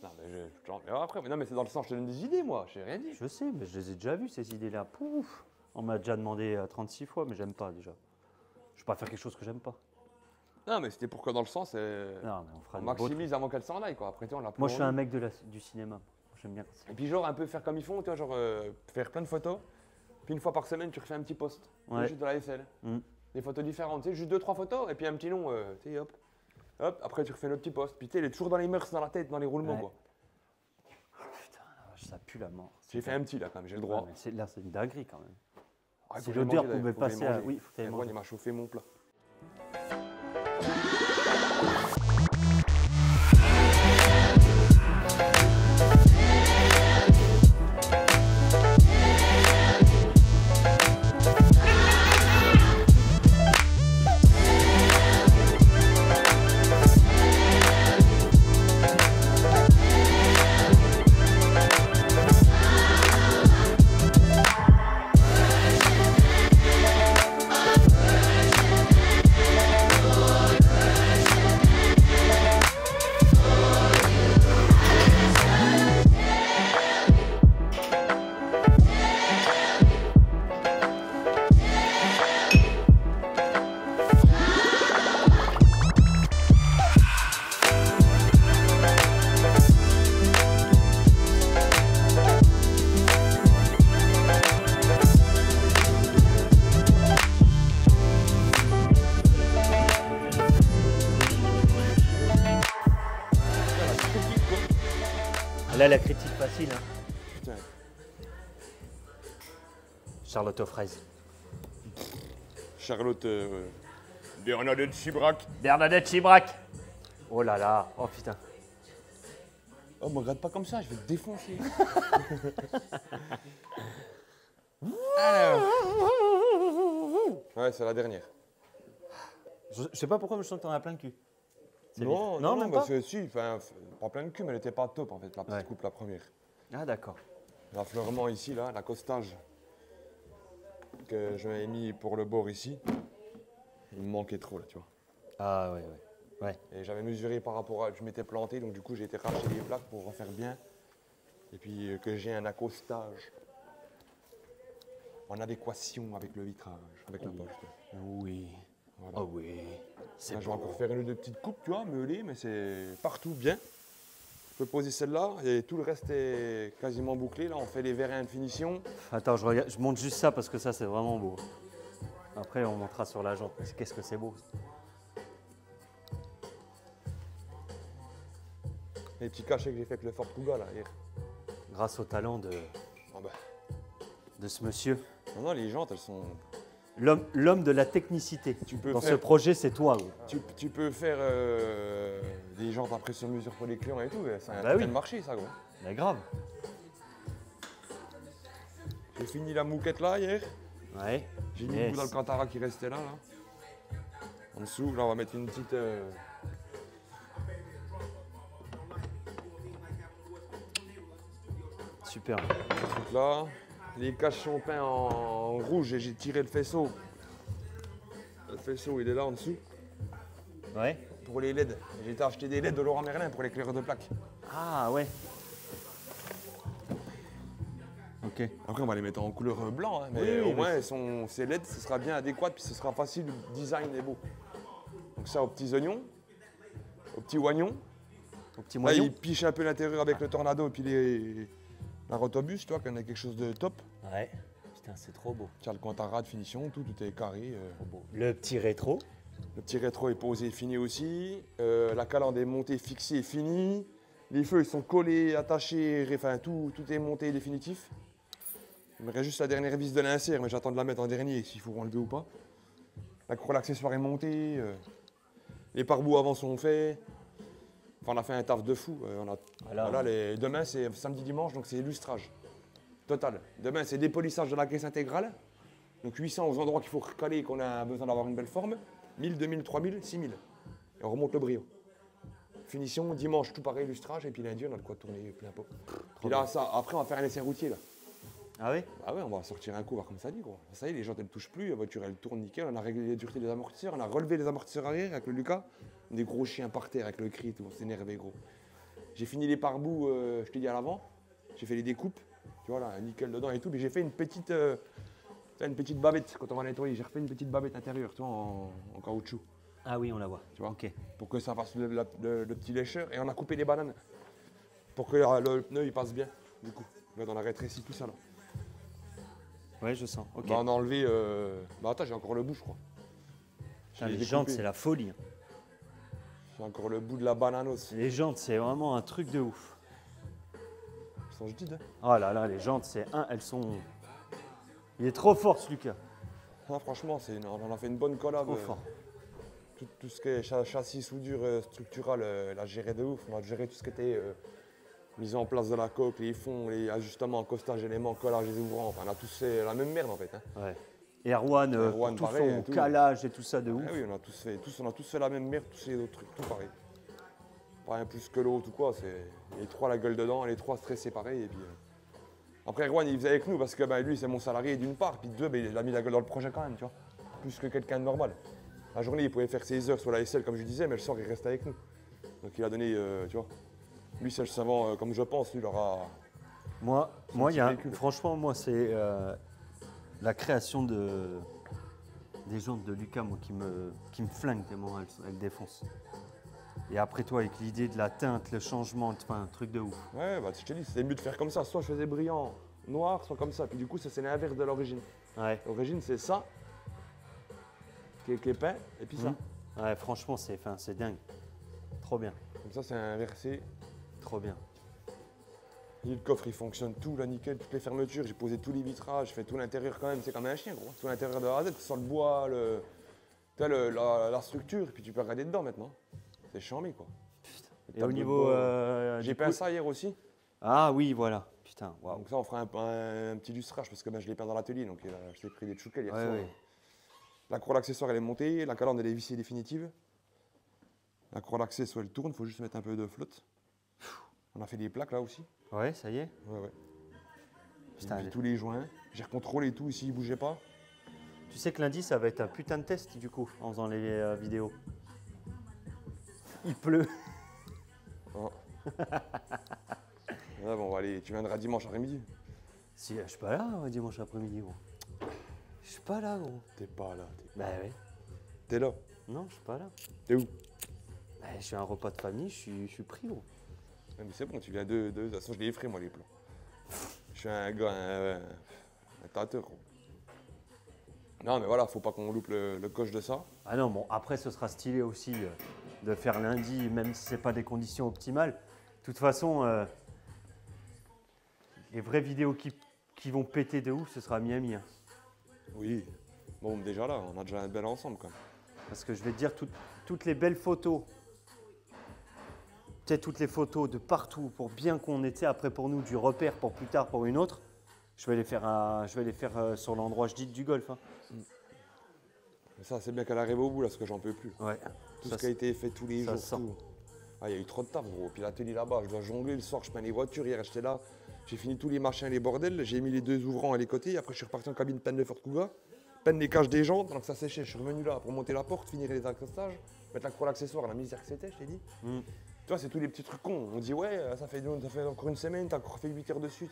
Non, mais après, non, mais c'est dans le sens, je te donne des idées, moi, j'ai rien dit. Je sais, mais je les ai déjà vues, ces idées-là. Pouf! On m'a déjà demandé 36 fois, mais j'aime pas déjà. Je vais pas faire quelque chose que j'aime pas. Non, mais c'était pour que dans le sens, Non, mais on fera on des beaux trucs. maximise avant qu'elle s'en aille, quoi. Après, tu vois, on la Moi, je suis un prolonge. mec du cinéma. J'aime bien quand c'est. Et puis, genre, un peu faire comme ils font, tu vois, genre, faire plein de photos. Puis, une fois par semaine, tu refais un petit post. Ouais. Juste de la SL. Mm. Des photos différentes, tu sais, juste 2-3 photos, et puis un petit nom, tu sais, hop. Hop, après, tu refais le petit post. Puis, tu sais, il est toujours dans les mœurs, dans la tête, dans les roulements, Ouais. quoi. Putain, ça pue la mort. J'ai fait un petit, là, quand même, j'ai le droit. Ouais, mais là, c'est une dinguerie quand même. Ah, il Si faut que j'aille l'odeur manger, pouvait faut que j'aille passer à. manger. Oui, faut que t'ailles Erwan, manger. il m'a chauffé mon plat. Là, la critique facile. Hein. Putain. Charlotte aux fraises. Charlotte Bernadette Chibrac. Bernadette Chibrac. Oh là là. Oh putain. Oh, me regarde pas comme ça, je vais te défoncer. Alors. Ouais, c'est la dernière. Je sais pas pourquoi, mais je sens que t'en as plein le cul. C'est Non, vite. non, même parce pas. que si, enfin, pas plein de cul, mais elle était pas top en fait, la petite Ouais. coupe, la première. Ah d'accord. L'affleurement ici, là, l'accostage que je m'avais mis pour le bord ici, il me manquait trop là, tu vois. Ah ouais, ouais. Et j'avais mesuré par rapport à. Je m'étais planté, donc du coup j'ai été racheter les plaques pour refaire bien. Et puis que j'ai un accostage en adéquation avec le vitrage, avec la poche. Oui. Voilà. Oh oui. C'est Là, je vais encore faire une ou deux petites coupes, tu vois, meulées, mais c'est partout bien. Je peux poser celle-là et tout le reste est quasiment bouclé. Là, on fait les verres de finition. Attends, je monte juste ça parce que ça, c'est vraiment beau. Après, on montera sur la jante. Qu'est-ce que c'est beau. Les petits cachets que j'ai fait avec le Ford Kuga, là, hier. Grâce au talent Ah bah. de ce monsieur. Non, non, les jantes, elles sont. L'homme de la technicité. Tu peux Dans ce faire- projet, c'est toi. Gros. Tu peux faire des jantes après sur mesure pour les clients et tout. C'est un Bah oui. tel marché, ça, gros. Mais grave. J'ai fini la mouquette là, hier. Ouais. J'ai mis le Yes. bout d'Alcantara qui restait là, là. En dessous, là, on va mettre une petite. Super. truc là. Les caches sont peints en rouge et j'ai tiré le faisceau. Le faisceau, il est là en dessous. Ouais. Pour les LED. J'ai été acheter des LED de Laurent Merlin pour l'éclaireur de plaque. Ah ouais. Ok. Après, on va les mettre en couleur blanc, hein, mais Oui, oui, au moins, ces LED, ce sera bien adéquat, puis ce sera facile, le design est beau. Donc ça, aux petits oignons, aux petits oignons. Au petit Là, moyen. il piche un peu l'intérieur avec le tornado et puis la rotobus, tu vois, qu'on a quelque chose de top. Ouais. Putain, c'est trop beau. Tu as le Cantara de finition, tout est carré. Trop beau. Le petit rétro. Le petit rétro est posé, fini aussi. La calandre est montée, fixée, finie. Les feux, ils sont collés, attachés, enfin, tout est monté définitif. Il me reste juste la dernière vis de l'insert, mais j'attends de la mettre en dernier, s'il faut enlever ou pas. La croix l'accessoire est montée. Les pare-boues avant sont faits. Enfin, on a fait un taf de fou. Voilà. Demain, c'est samedi-dimanche, donc c'est illustrage. Total. Demain, c'est dépolissage de la caisse intégrale. Donc 800 aux endroits qu'il faut recaler et qu'on a besoin d'avoir une belle forme. 1000, 2000, 3000, 6000. Et on remonte le brio. Finition, dimanche, tout pareil, illustrage. Et puis lundi, on a de quoi tourner plein pot. Puis là, ça, après, on va faire un essai routier, là. Ah oui. Ah ouais, on va sortir un couvert comme ça dit, gros. Ça y est, les jantes, elles ne touchent plus. La voiture, elle tourne nickel. On a réglé la dureté des amortisseurs. On a relevé les amortisseurs arrière avec le Lucas. Des gros chiens par terre avec le cri et tout. On s'est énervé, gros. J'ai fini les pare-boues, je t'ai dit à l'avant. J'ai fait les découpes. Tu vois, là, nickel dedans et tout. Mais j'ai fait une petite bavette quand on va nettoyer. J'ai refait une petite bavette intérieure, tu vois, en caoutchouc. Ah oui, on la voit. Tu vois, Ok. pour que ça fasse le petit lécheur. Et on a coupé les bananes pour que le pneu il passe bien. Du coup, là, on a rétréci tout ça là. Ouais, je sens. Ok. Bah, on a enlevé. Bah attends, j'ai encore le bout, je crois. Putain, Je les l'ai jantes, découpé. c'est la folie. Hein. J'ai encore le bout de la bananos. Les jantes, c'est vraiment un truc de ouf. Ils sont jetides, hein. Oh là là, les jantes, elles sont. Il est trop fort, ce Lucas. Ah, franchement, on a fait une bonne collab. Trop fort. Tout ce qui est châssis, soudure structurale, la géré de ouf. On a géré tout ce qui était mise en place de la coque, les fonds, les ajustements, accostage, éléments, collage des ouvrants. Enfin, on a tous fait la même merde en fait. Hein. Ouais. Et Erwan, Erwan, pour tout pareil, son et tout. calage et tout ça de ouf. Ah oui, on a tous fait la même merde, tous ces autres trucs, tout pareil. Pas un plus que l'autre ou quoi, c'est les trois la gueule dedans, les trois stressés pareil. Et puis, après, Erwan, il faisait avec nous parce que lui, c'est mon salarié d'une part, puis de deux, il a mis la gueule dans le projet quand même, tu vois. Plus que quelqu'un de normal. La journée, il pouvait faire ses heures sur la SL, comme je disais, mais le soir, il restait avec nous. Donc, il a donné, tu vois. Lui, c'est le savant, comme je pense, lui, il aura. Moi, petit véhicule. franchement, moi, c'est la création des jantes de Lucas, moi, qui me flingue tellement elles défoncent. Et après toi, avec l'idée de la teinte, le changement, enfin, un truc de ouf. Ouais, bah, je te dis, c'était mieux de faire comme ça. Soit je faisais brillant noir, soit comme ça. Puis du coup, ça, c'est l'inverse de l'origine. Ouais. L'origine, c'est ça, qui est peint, et puis ça. Ouais, franchement, c'est dingue. Trop bien, Comme ça, c'est inversé. trop bien. Le coffre il fonctionne tout, là nickel, toutes les fermetures, j'ai posé tous les vitrages, j'ai fait tout l'intérieur quand même, c'est comme un chien gros. Tout l'intérieur de A à Z, tu sens le bois, t'as la structure, et puis tu peux regarder dedans maintenant. C'est chambé quoi. Et au niveau. J'ai du peint coup- ça hier aussi. Ah oui, voilà. Putain, waouh. Donc ça on fera un petit lustrage parce que ben, je l'ai peint dans l'atelier, donc je t'ai pris des tchoukels hier Ouais, soir. ouais. La croix d'accessoire elle est montée, la calandre elle est vissée définitive. La croix d'accessoire elle tourne, faut juste mettre un peu de flotte. On a fait des plaques là aussi. Ouais, ça y est. Ouais, ouais. Putain, J'ai mis tous les joints. J'ai recontrôlé tout ici, il bougeait pas. tu sais que lundi, ça va être un putain de test du coup, en faisant les vidéos. Il pleut. Oh. Ah bon, allez, tu viendras dimanche après-midi. Si, je suis pas là dimanche après-midi, gros. Je suis pas là, gros. T'es pas là. Bah oui. T'es là. Non, je suis pas là. T'es où? Bah, je suis à un repas de famille, je suis pris, gros. Ah, mais c'est bon, tu viens de toute façon, je l'ai effrayé moi les plans. Je suis un gars, un tâteur. Gros. Non, mais voilà, faut pas qu'on loupe le coche de ça. Ah non, bon, après, ce sera stylé aussi de faire lundi, même si c'est pas des conditions optimales. De toute façon, les vraies vidéos qui vont péter de ouf, ce sera à Miami. Hein. Oui. Bon, déjà là, on a déjà un bel ensemble quand même. Parce que je vais te dire, toutes les belles photos, tu sais, toutes les photos de partout, pour bien qu'on ait après pour nous du repère pour plus tard pour une autre, je vais les faire sur l'endroit je dis du golf. Hein. Mais ça, c'est bien qu'elle arrive au bout là, parce que j'en peux plus. Ouais. Tout Ça, ce qui a été fait tous les ça jours. sent. Tout. Ah, il y a eu trop de taf, gros. Puis l'atelier là-bas, je dois jongler le soir, je peins les voitures. Hier, j'étais là, j'ai fini tous les machins, les bordels. J'ai mis les deux ouvrants à les côtés. Après, je suis reparti en cabine peine de Ford Kuga, peine les cages des jantes. Donc ça séchait. Je suis revenu là pour monter la porte, finir les accrochages, mettre la croix l'accessoire, la misère que c'était, je t'ai dit. Mm. Tu vois, c'est tous les petits trucs cons. On dit, ouais, ça fait encore une semaine, t'as encore fait 8 heures dessus.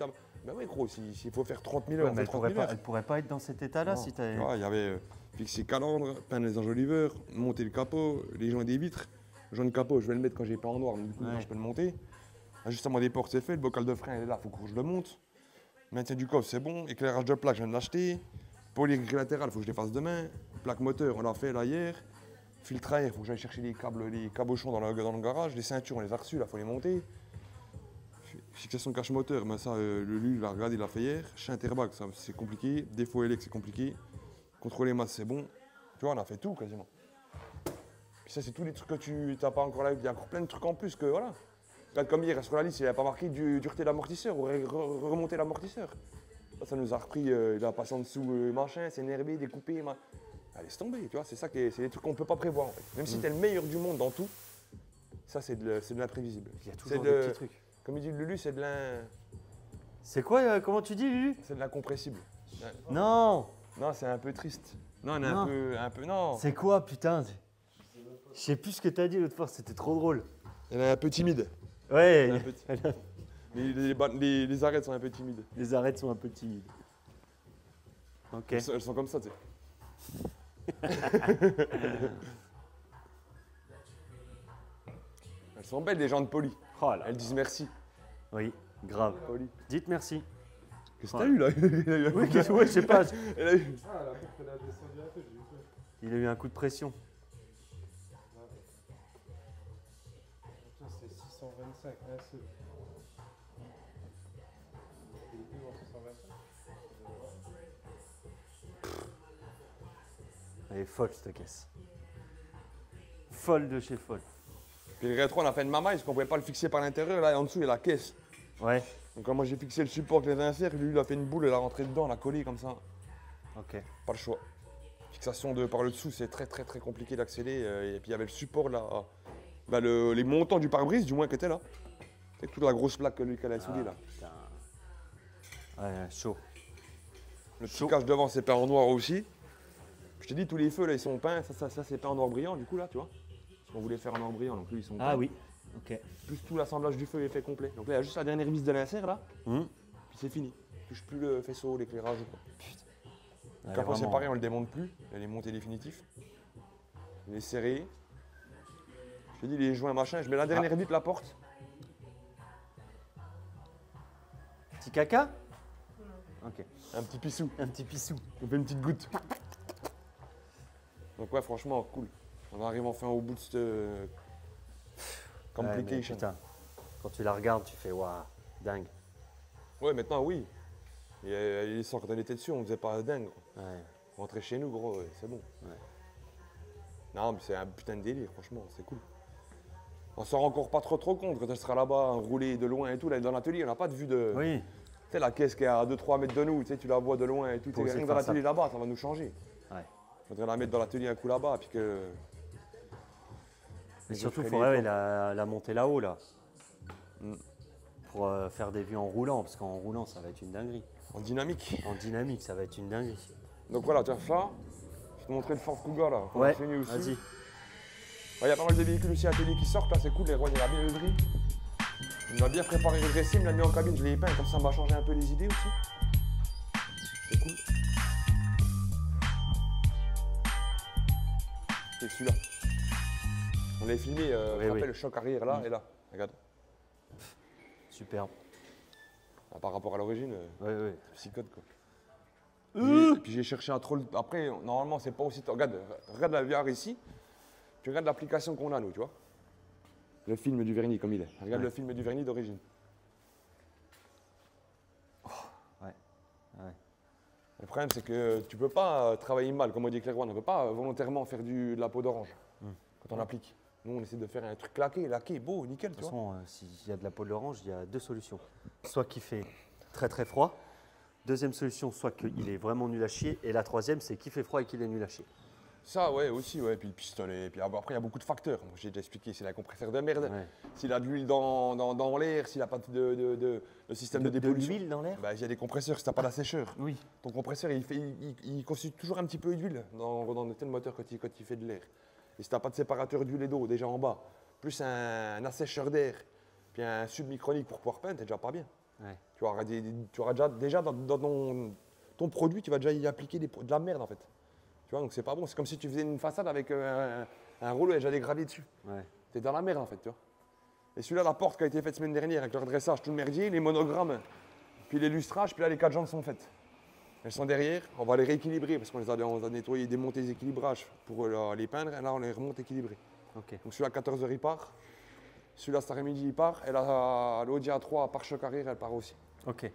Ben ouais, gros, s'il faut faire 30 000 heures, Ouais, on mais fait 30 000 heures. elle pourrait pas être dans cet état-là Non. si tu avais. Tu vois, il y avait fixé calandre, peindre les enjoliveurs, monter le capot, les joints des vitres. Le joint de capot, je vais le mettre quand j'ai pas en noir, mais du coup, Ouais. je peux le monter. Ajustement des portes, c'est fait. Le bocal de frein, il est là, il faut que je le monte. Maintien du coffre, c'est bon. Éclairage de plaque, je viens de l'acheter. Polygrille latérale, il faut que je les fasse demain. Plaque moteur, on l'a fait là hier. Filtre à air, il faut que j'aille chercher les câbles, les cabochons dans le garage. Les ceintures, on les a reçus, là, il faut les monter. Fixation de cache moteur, mais ça, lui, il a regardé, il l'a fait hier. Chien Interbag, ça, c'est compliqué. Défaut élec, c'est compliqué. Contrôler masse, c'est bon. Tu vois, on a fait tout quasiment. Puis ça, c'est tous les trucs que tu n'as pas encore là. Il y a encore plein de trucs en plus que voilà. Regarde comme hier, sur la liste, il n'a pas marqué dureté de l'amortisseur ou remonter l'amortisseur. Ça nous a repris, il a passé en dessous machin, c'est énervé, découpé. Ah, laisse tomber, tu vois, c'est ça c'est des trucs qu'on ne peut pas prévoir en fait. Même si tu es le meilleur du monde dans tout, ça c'est de l'imprévisible. Il y a toujours C'est des petits trucs. Comme il dit Lulu, c'est de C'est quoi, comment tu dis, Lulu? l'incompressible. Non. Non, c'est un peu triste. Non, on est Non. un peu, non. C'est quoi, putain? Je sais plus ce que t'as dit l'autre fois, c'était trop drôle. Elle est un peu timide. Ouais, Elle est un peu les arêtes sont un peu timides. les arêtes sont un peu timides. Ok. Elles sont comme ça, tu sais. Elles sont belles, les gens de poli. Oh là. Elles disent merci. Oui, grave. Poli. Dites merci. Qu'est-ce que t'as eu là? Oui, ouais, je sais pas. Elle a eu. Ah, la porte, elle a descendu un peu, j'ai eu peur. Il a eu un coup de pression. Tiens, c'est 625, un seul. Il est plus en 625. Elle est folle cette caisse. Folle de chez folle. Puis le rétro, on a fait une mamaille parce qu'on pouvait pas le fixer par l'intérieur. Là, en dessous, il y a la caisse. Ouais. Donc, quand moi j'ai fixé le support avec les inserts, lui, il a fait une boule, il a rentré dedans, il a collé comme ça. Ok. Pas le choix. Fixation par le dessous, c'est très compliqué d'accéder. Et puis il y avait le support là. Bah, les montants du pare-brise, du moins, qui étaient là. C'est toute la grosse plaque que lui qu'elle a soudée là. Putain. Ouais, chaud. Le petit chaud. cache devant, c'est peint en noir aussi. Je t'ai dit, tous les feux là, ils sont peints. Ça c'est peint en noir brillant, du coup là, tu vois. Parce qu'on voulait faire en noir brillant, donc lui, ils sont peints. Ah oui. Ok. Plus tout l'assemblage du feu est fait complet. Donc là, il y a juste la dernière vis de l'insert là, Hum. puis c'est fini. Touche plus le faisceau, l'éclairage. Quoi. Ouais, Capot vraiment. séparé, on le démonte plus. Il est monté définitif. Il est serré. Je t'ai dit, les joints machin. Je mets la dernière vis de la porte. Petit caca? Ok. Un petit pissou. Un petit pissou. On fait une petite goutte. Donc ouais, franchement, cool. On arrive enfin au bout de cette Ouais, mais complication. putain. Quand tu la regardes, tu fais waouh, dingue. Ouais, maintenant, oui. Et les sons, quand on était dessus, on faisait pas dingue. Gros. Ouais. Rentrer chez nous, gros, c'est bon. Ouais. Non, mais c'est un putain de délire, franchement, c'est cool. On s'en rend encore pas trop compte quand elle sera là-bas, roulée de loin et tout. Là, dans l'atelier, on n'a pas de vue de. Oui. Tu sais, la caisse qui est à 2-3 mètres de nous, tu sais, tu la vois de loin et tout. Faut essayer Rien de que dans faire ça. l'atelier là-bas, ça va nous changer. Ouais. Faudrait la mettre dans l'atelier un coup là-bas, puis que. Et je surtout, il ferai faudrait les la monter là-haut, là. Mm. Pour faire des vues en roulant, parce qu'en roulant, ça va être une dinguerie. En dynamique. En dynamique, ça va être une dinguerie. Donc voilà, tu as ça. Je vais te montrer le Ford Kuga là. qu'on a Ouais, fini aussi. vas-y. Il y a pas mal de véhicules aussi atelier qui sortent, là c'est cool, les rois, il a bien œuvré. Il m'a bien préparé le dressing, il l'a mis en cabine, je l'ai épeint, comme ça m'a changé un peu les idées aussi. C'est cool. C'est celui-là. On l'avait filmé, je me rappelle, le choc arrière là et là. Regarde. Superbe. Ah, par rapport à l'origine, Ouais. psychote quoi. Puis j'ai cherché un troll. Après, normalement, c'est pas aussi. Regarde la VR ici. Tu regardes l'application qu'on a, nous, tu vois. Le film du vernis, comme il est. Regarde Ouais. le film du vernis d'origine. Ouais. Le problème, c'est que tu peux pas travailler mal, comme on dit Clairewan. On ne peut pas volontairement faire de la peau d'orange quand on applique. Nous, on essaie de faire un truc claqué, laqué, beau, nickel, De tu toute vois. façon, s'il y a de la peau d'orange, il y a deux solutions. Soit qu'il fait très froid. Deuxième solution, soit qu'il est vraiment nul à chier. Et la troisième, c'est qu'il fait froid et qu'il est nul à chier. Ça, ouais, aussi, ouais. Puis le pistolet. Puis après, il y a beaucoup de facteurs. J'ai déjà expliqué. S'il a un compresseur de merde, Ouais. s'il a de l'huile dans l'air, s'il n'a pas de système de dépollution. l'huile dans l'air. Bah, il y a des compresseurs si tu n'as pas d'assècheur. Oui. Ton compresseur, il constitue toujours un petit peu d'huile dans le moteur quand il fait de l'air. Et si tu n'as pas de séparateur d'huile et d'eau déjà en bas, plus un assècheur d'air, puis un submicronique pour pouvoir peindre, t'es déjà pas bien. Ouais. Tu auras déjà dans ton produit, tu vas déjà y appliquer de la merde en fait. Tu vois, donc c'est pas bon. C'est comme si tu faisais une façade avec un rouleau et déjà des graviers dessus. Ouais. T'es dans la merde en fait, tu vois. Et celui-là, la porte qui a été faite semaine dernière avec le redressage, tout le merdier, les monogrammes, puis les lustrages, puis là les 4 jantes sont faites. Elles sont derrière, on va les rééquilibrer parce qu'on on a nettoyé, démonté les équilibrages pour les peindre, et là on les remonte équilibrés. Ok. Donc celui-là, à 14h, il part. Celui-là, cet après-midi, il part. Et là, l'Audi A3, par choc arrière, elle part aussi. Ok.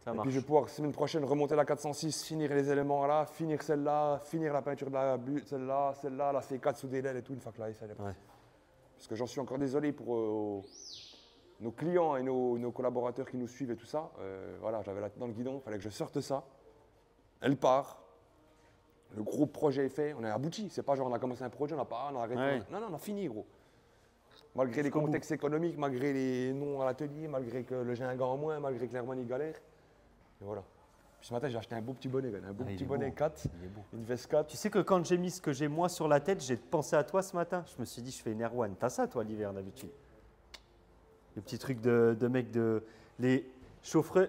Ça Et marche. puis je vais pouvoir, semaine prochaine, remonter la 406, finir les éléments là, finir celle-là, finir la peinture de celle-là, la C4 sous des ailes et tout, une fois que la S elle est partie. Ouais. Parce que j'en suis encore désolé pour nos clients et nos collaborateurs qui nous suivent et tout ça. Voilà, j'avais la tête dans le guidon, il fallait que je sorte ça. Elle part. Le gros projet est fait, on est abouti. C'est pas genre on a commencé un projet, on a arrêté. Ouais. Non, on a fini, gros. Malgré les Jusqu'au bout. contextes économiques, malgré les noms à l'atelier, malgré que j'ai un gars en moins, malgré que Clairewan il galère. Et voilà. Puis ce matin, j'ai acheté un beau petit bonnet, un beau Ah, il petit est bonnet beau. 4, Il est beau. une veste 4. Tu sais que quand j'ai mis ce que j'ai moi sur la tête, j'ai pensé à toi ce matin. Je me suis dit, je fais une Erwan. T'as ça, toi, l'hiver, d'habitude? Le petit truc de mec de. Les chauffeurs.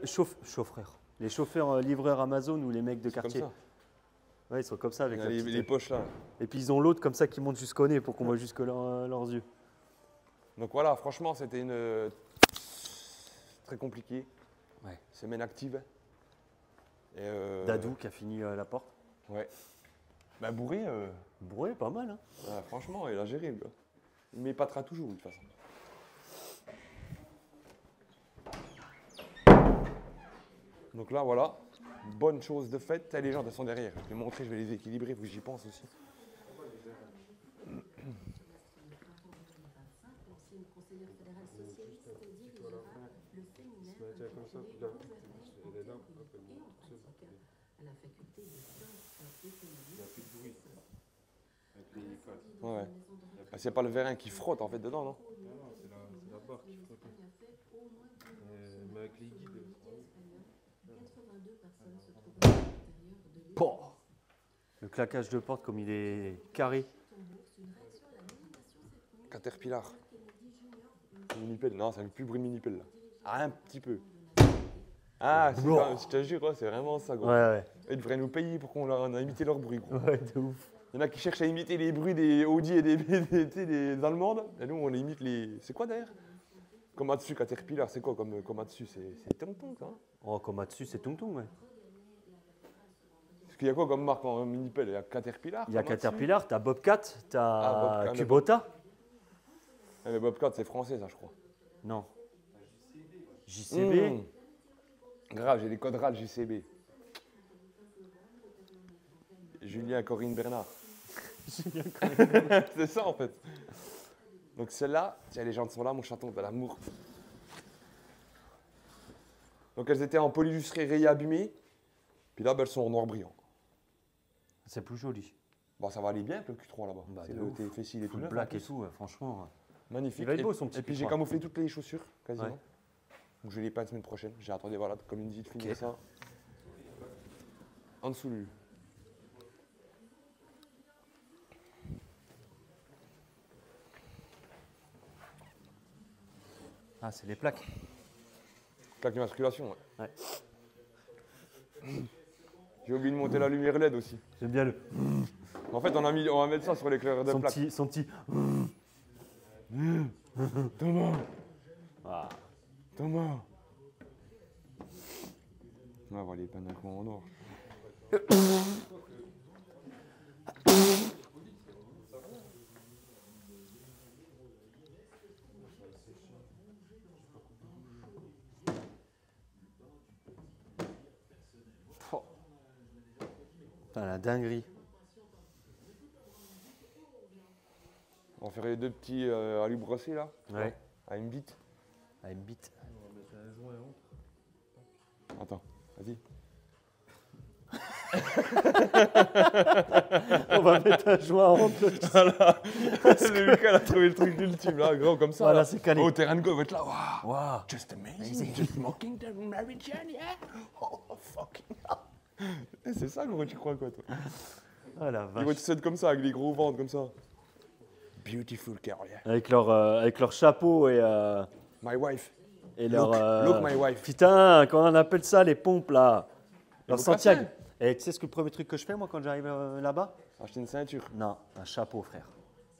Les chauffeurs livreurs Amazon ou les mecs de C'est comme quartier. ça. Ouais, ils sont comme ça avec la Les, petite- les poches là. Et puis ils ont l'autre comme ça qui monte jusqu'au nez pour qu'on voit jusque leurs yeux. Donc voilà, franchement, c'était une très compliquée. Ouais. Semaine active. Et Dadou qui a fini la porte. Ouais. Bah bourré, Broué, pas mal. Hein. franchement, il a géré le gars. Il m'épatera toujours de toute façon. Donc là, voilà, bonne chose de faite. Les gens elles sont derrière. Je vais les montrer, je vais les équilibrer, faut que j'y pense aussi. Ouais. Bah, c'est pas le vérin qui frotte en fait dedans, non? C'est la barre qui frotte. Mais avec les guides. Le claquage de porte, comme il est carré. Caterpillar. Minipelle. Non, ça fait plus bruit de minipelle là. Ah, un petit peu. Ah, c'est ça, je te jure, ouais, c'est vraiment ça, gros. Ouais. Ils devraient nous payer pour qu'on a imité leur bruit, gros. Ouais, de ouf. Il y en a qui cherchent à imiter les bruits des Audi et des Allemandes. Et nous, on imite les. C'est quoi d'ailleurs? Komatsu, Caterpillar, c'est quoi comme Komatsu? C'est Tong-Tong, ça, hein? Oh, comme là-dessus, c'est Tung Tung, ouais. Parce qu'il y a quoi comme marque en Minipelle? Il y a Caterpillar. Il y a Komatsu. Caterpillar, t'as Bobcat, Ah, t'as Bobcat, Kubota. Ah, mais Bobcat, c'est français, ça, je crois. Non. JCB. Grave, j'ai les codes RAL JCB. Julien, Corinne, Bernard. C'est ça en fait. Donc celle-là, tiens, les jantes sont là, mon chaton, de l'amour. Donc elles étaient en polylustré rayé abîmé. Puis là, elles sont en noir brillant. C'est plus joli. Bon, ça va aller bien avec le Q3 là-bas. Bah, C'est de le ouf. TFSI, il est tout Full neuf. black en et plus. tout, franchement. Magnifique. Il va être beau, Et- son petit Et puis j'ai Q3. camouflé toutes les chaussures, quasiment. Ouais. Donc je vais les peindre la semaine prochaine. J'ai attendu, voilà, comme une dit, de finir Ok. ça. En dessous lui. Ah, c'est les plaques. Plaque d'immatriculation, ouais. Ouais. J'ai oublié de monter la lumière LED aussi. J'aime bien le. En fait, on va mettre ça sur l'éclaireur de plaque. Son petit. Thomas, Ah. Thomas. On va les peindre un coup en noir. Putain, la dinguerie. On va faire les deux petits alu brossés là. Ouais. À une bite. Ah, une bite. On va mettre un joint entre. Attends, vas-y. On va mettre un joint entre. Voilà. Le Lucas il a trouvé le truc ultime là, gros comme ça. Voilà, là. c'est calé. Au terrain de golf, on va être là. Waouh. Waouh. Just amazing. Just mocking the American, yeah. Oh, fucking hell. Eh, c'est ça, gros, tu crois quoi, toi? Ah la Ils vont vache. tous être comme ça, avec les gros ventres comme ça. Beautiful girl, yeah. Avec leur chapeau My wife. et leur. Look my wife. Putain, comment on appelle ça, les pompes là? Leur Les Santiago. mocassins. Et tu sais ce que le premier truc que je fais moi quand j'arrive là-bas? Acheter une ceinture. Non, un chapeau, frère.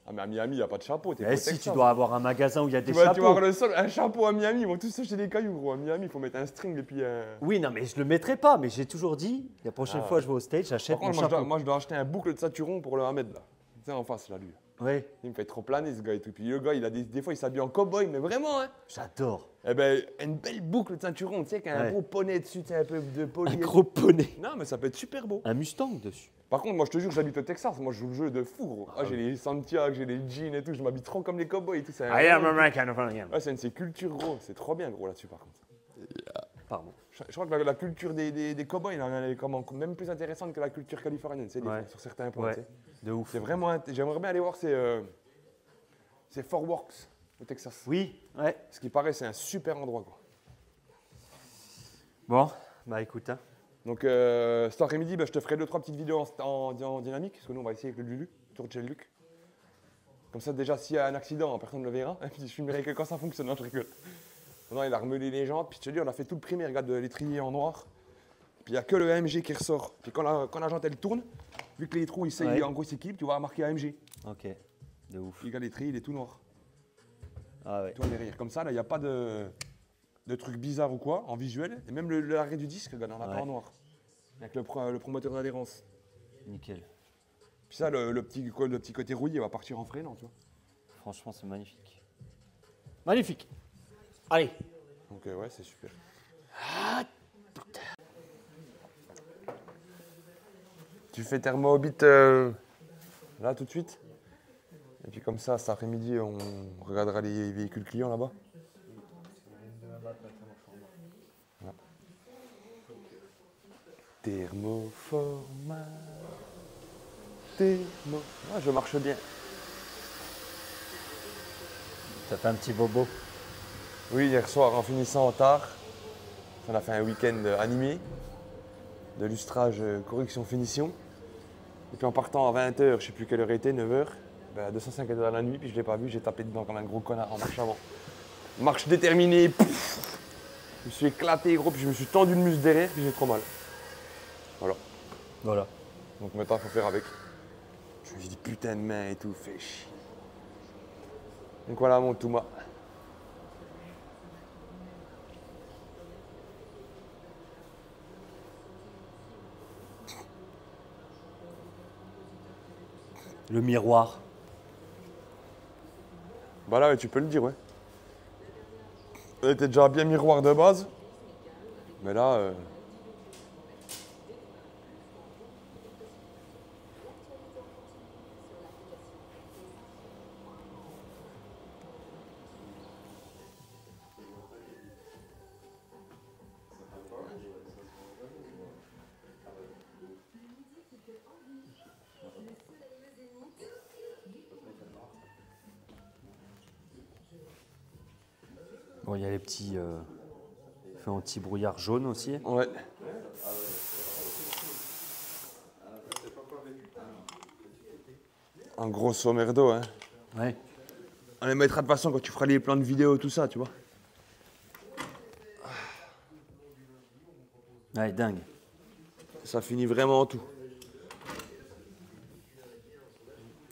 Ah, mais à Miami, il n'y a pas de chapeau. T'es Eh au si, tu Texas. dois avoir un magasin où il y a des Tu vas chapeaux. voir le sol, un chapeau à Miami, ils vont tous acheter des cailloux, gros. À Miami, il faut mettre un string et puis un. Oui, non, mais je le mettrai pas, mais j'ai toujours dit, la prochaine Ah. fois je vais au stage, j'achète Par mon contre, chapeau. moi, je dois acheter un boucle de ceinturon pour le Ahmed, là. Tu sais, en face, là, lui. Oui, Il me fait trop planer, ce gars et tout. Puis le gars, il a des fois, il s'habille en cow-boy, mais vraiment, hein. j'adore. Eh ben, une belle boucle de ceinturon, tu sais, qui a un Ouais. beau poney dessus, tu sais, un peu de Un poly. gros poney. Non, mais ça peut être super beau. Un Mustang dessus. Par contre, moi, je te jure, j'habite au Texas. Moi, je joue le jeu de fou, gros. Ah, j'ai les Santiago, j'ai les jeans et tout. Je m'habille trop comme les cowboys et tout. C'est un- American. Ouais, c'est une de ces cultures, gros. C'est trop bien, gros, là-dessus, par contre. Pardon. Je crois que la culture des cowboys, elle est même plus intéressante que la culture californienne, tu sais, des Ouais. fois, sur certains points. Ouais, tu sais. de ouf. C'est vraiment. J'aimerais bien aller voir c'est Fort Worth, au Texas. Oui, ouais. Ce qui paraît, c'est un super endroit, quoi. Bon, bah écoute, hein. Donc, cet après-midi, je te ferai 2-3 petites vidéos en dynamique, parce que nous, on va essayer avec le Lulu, tour de chez le Luc. Comme ça, déjà, s'il y a un accident, personne ne le verra. Et puis, je filmerai que quand ça fonctionne, non, je rigole. Non, il a remelé les jantes, puis je te dis, on a fait tout le premier, regarde l'étrier en noir. Puis, il n'y a que le AMG qui ressort. Puis, quand la jante, elle tourne, vu que les trous, Ouais. en gros, s'équilibrent, tu vois marqué AMG. Ok, de ouf. Puis, regarde l'étrier, il est tout noir. Ah ouais. Toi, derrière. Comme ça, là, il n'y a pas de trucs bizarres ou quoi, en visuel. Et même l'arrêt du disque, regarde, on a pas Ouais. en noir. Avec le promoteur d'adhérence. Nickel. Puis ça, le petit côté rouillé va partir en freinant, tu vois. Franchement, c'est magnifique. Magnifique. Allez. Donc ouais, c'est super. Tu fais Thermo-Hobbit là tout de suite. Et puis comme ça, cet après-midi, on regardera les véhicules clients là-bas. Voilà. Thermoformat. Thermo. Ah, je marche bien. Ça fait un petit bobo. Oui, hier soir, en finissant tard, on a fait un week-end animé, de lustrage, correction, finition. Et puis en partant à 20h, je sais plus quelle heure était, 9h, 205 était dans la nuit, puis je l'ai pas vu, j'ai tapé dedans comme un gros connard en marche avant. Marche déterminée, pouf, je me suis éclaté gros, puis je me suis tendu le muscle derrière, puis j'ai trop mal. Voilà. Voilà. Donc maintenant, il faut faire avec. Je me suis dit putain de main et tout, fait chier. Donc voilà mon Touma. Le miroir. Bah là, ouais, tu peux le dire, ouais. Elle était déjà bien miroir de base. Mais là, Bon, il y a les petits feux anti-brouillard jaunes aussi. ouais. Un grosso merdo, hein. Ouais. On les mettra de toute façon quand tu feras les plans de vidéo, tout ça, tu vois. Ouais, dingue. Ça finit vraiment tout.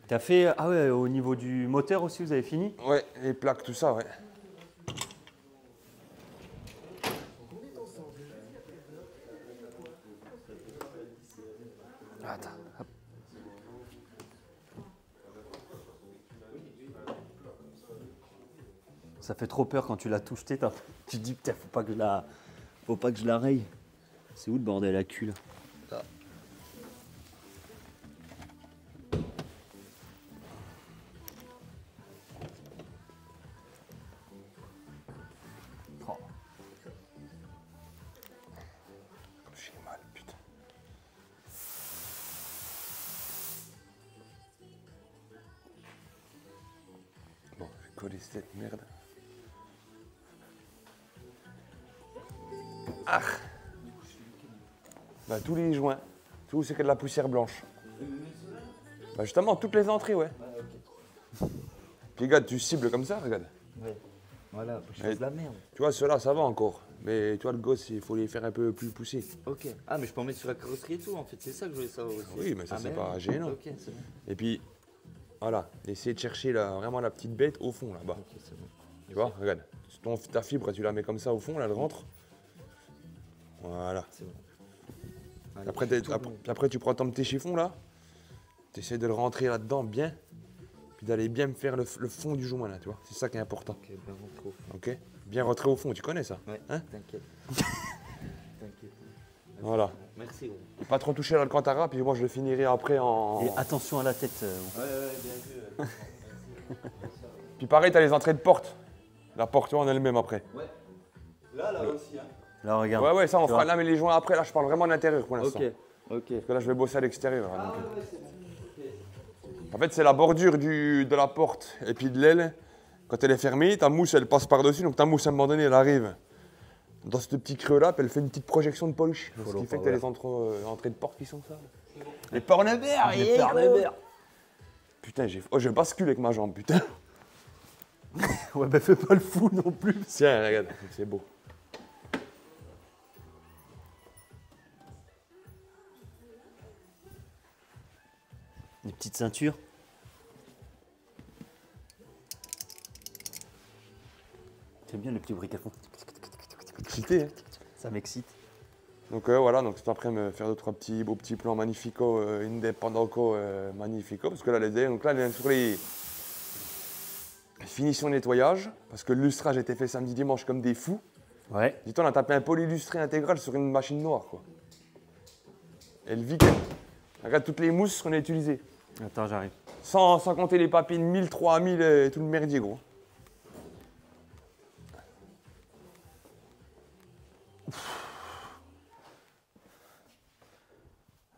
T'as fait... Ah ouais, au niveau du moteur aussi, vous avez fini? Ouais, les plaques, tout ça, ouais. Attends, hop. Ça fait trop peur quand tu l'as touché, tu te dis putain, faut pas que je la raye. C'est où le bordel à cul là? Oh. J'ai mal, putain. Bon, je vais coller cette merde. Ah. Bah, tous les joints, tout c'est que de la poussière blanche. Bah justement, toutes les entrées, ouais. Puis regarde, tu cibles comme ça, regarde. Ouais. Voilà, je Ouais. fais de la merde. Tu vois, ceux-là, ça va encore. Mais tu vois, le gosse, il faut les faire un peu plus poussés. Ok. Ah, mais je peux en mettre sur la carrosserie et tout, en fait. C'est ça que je voulais savoir aussi. Oui, mais ça, Ah, c'est merde. pas gênant. Ok, c'est bon. Et puis, voilà, essayer de chercher vraiment la petite bête au fond, là-bas. Ok, c'est bon. Tu vois, regarde. Ta fibre, tu la mets comme ça au fond, là, elle rentre. Voilà. C'est bon. Allez, Après, je suis tout bon. après, tu prends ton petit chiffon, là. Tu essaies de le rentrer là-dedans bien. Puis d'aller bien me faire le fond du joint, là, tu vois. C'est ça qui est important. Ok, bien rentré au fond. Ok. Bien rentrer au fond, tu connais ça. Ouais, Hein? t'inquiète. T'inquiète. Voilà. Merci, gros. Et pas trop toucher l'alcantara, puis moi, je le finirai après en. Et attention à la tête. Ouais, bien vu. Puis pareil, t'as les entrées de porte. La porte, tu vois, en elle-même après. Ouais. Là aussi, hein. Là, regarde. Ouais, ouais, ça, on Tu fera vois. là, mais les joints après, là, je parle vraiment de l'intérieur pour l'instant. Ok, ok. Parce que là, je vais bosser à l'extérieur. Là, donc. En fait, c'est la bordure de la porte et puis de l'aile. Quand elle est fermée, ta mousse, elle passe par-dessus. Donc ta mousse, à un moment donné, elle arrive dans ce petit creux-là, puis elle fait une petite projection de polish. Ce qui fait que tu as les entrées de porte qui sont ça. Les Pornebert, Les Pornebert. Putain, je bascule avec ma jambe, putain. Ouais, bah fais pas le fou non plus. Tiens, regarde, c'est beau. Les petites ceintures. J'aime bien les petits briques à fond. Excité, hein. Ça m'excite. Donc voilà, donc c'est après me faire 2-3 beaux petits plans magnifico, independanco magnifico. Parce que là, donc là, sur les finitions nettoyage, parce que le lustrage a été fait samedi dimanche comme des fous. Ouais. Dis-toi, on a tapé un polylustré intégral sur une machine noire, quoi. Et le week-end. Regarde toutes les mousses qu'on a utilisées. Attends, j'arrive. Sans compter les papines 1000, 3000 et tout le merdier, gros.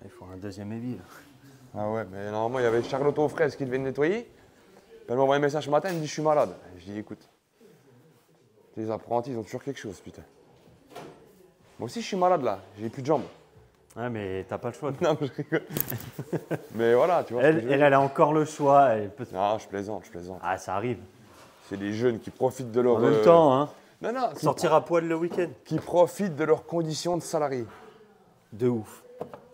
Il faut un deuxième évier. Ah ouais, mais normalement, il y avait Charlotte aux fraises qui devait le nettoyer. Puis elle m'a envoyé un message ce matin, elle me dit je suis malade. Et je dis écoute, les apprentis, ils ont toujours quelque chose, putain. Moi aussi, je suis malade là, j'ai plus de jambes. Ouais, mais t'as pas le choix. Non, mais je rigole. Mais voilà, tu vois. ce que je veux Elle dire. a encore le choix. Elle peut... Non, je plaisante, je plaisante. Ah, ça arrive. C'est des jeunes qui profitent de leur. En même temps, hein. Non, non, Sortir à poil le week-end. qui profitent de leurs conditions de salarié. De ouf.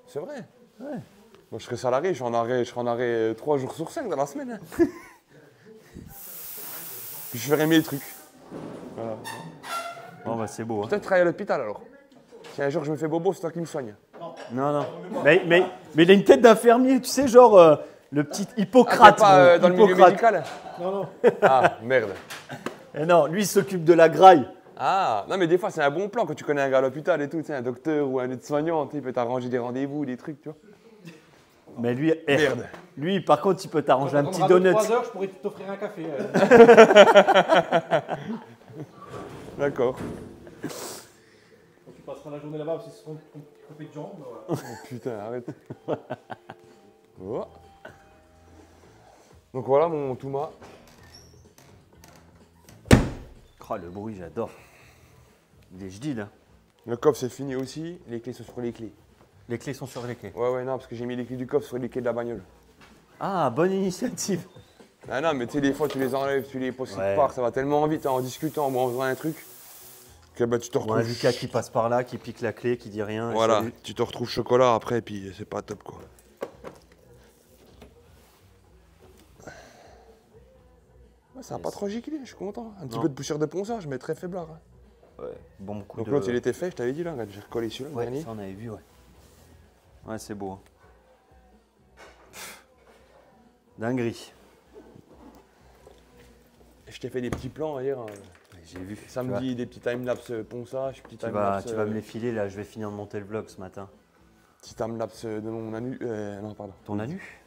C'est vrai. Ouais. Moi, je serais salarié, je serais en arrêt 3 jours sur 5 dans la semaine. Hein. Puis je ferais mes trucs. Voilà. Bon, bah, c'est beau. Hein. Peut-être travailler à l'hôpital alors. Si un jour je me fais bobo, c'est toi qui me soigne. Non, non. Mais il a une tête d'infirmier, tu sais, genre le petit Hippocrate. Ah, t'es pas dans le milieu Hippocrate. médical. Non, non. Ah, merde. Eh non, lui, il s'occupe de la graille. Ah, non mais des fois c'est un bon plan quand tu connais un gars à l'hôpital et tout, tu sais, un docteur ou un aide-soignant, il peut t'arranger des rendez-vous, des trucs, tu vois. Mais lui, Merde. lui, par contre, il peut t'arranger un Quand petit on aura donut. 3 heures, je pourrais t'offrir un café. D'accord. Quand tu passeras la journée là-bas parce qu'ils seront coupés de jambes. Voilà. Oh putain, arrête. Oh. Donc voilà mon Touma. Oh, le bruit, j'adore. Il est jadid, hein. Le coffre c'est fini aussi, les clés sont sur les clés. Les clés sont sur les clés. Ouais, non, parce que j'ai mis les clés du coffre sur les clés de la bagnole. Ah, bonne initiative. Ah non, mais tu sais, des fois tu les enlèves, tu les poses quelque Ouais. part, ça va tellement vite hein, en discutant ou en faisant un truc que bah, tu te Bon, un retrouves. Lucas qui passe par là, qui pique la clé, qui dit rien. et Voilà, salut. tu te retrouves chocolat après, puis c'est pas top quoi. Ouais, ça a pas trop giclé, je suis content. Un petit Non. peu de poussière de ponçage, mais très faiblard. Hein. Ouais, bon coup Donc de... l'autre il était fait, je t'avais dit là, regarde, j'ai recollé celui-là, le Ouais, dernier. ça on avait vu, ouais. Ouais, c'est beau. Hein. Dinguerie. Je t'ai fait des petits plans hier. J'ai vu. Samedi, des petits timelapse ponçage, petit Tu vas, timelapse. tu vas me les filer là, je vais finir de monter le vlog ce matin. Petit timelapse de mon anu. Non, pardon. Ton anu?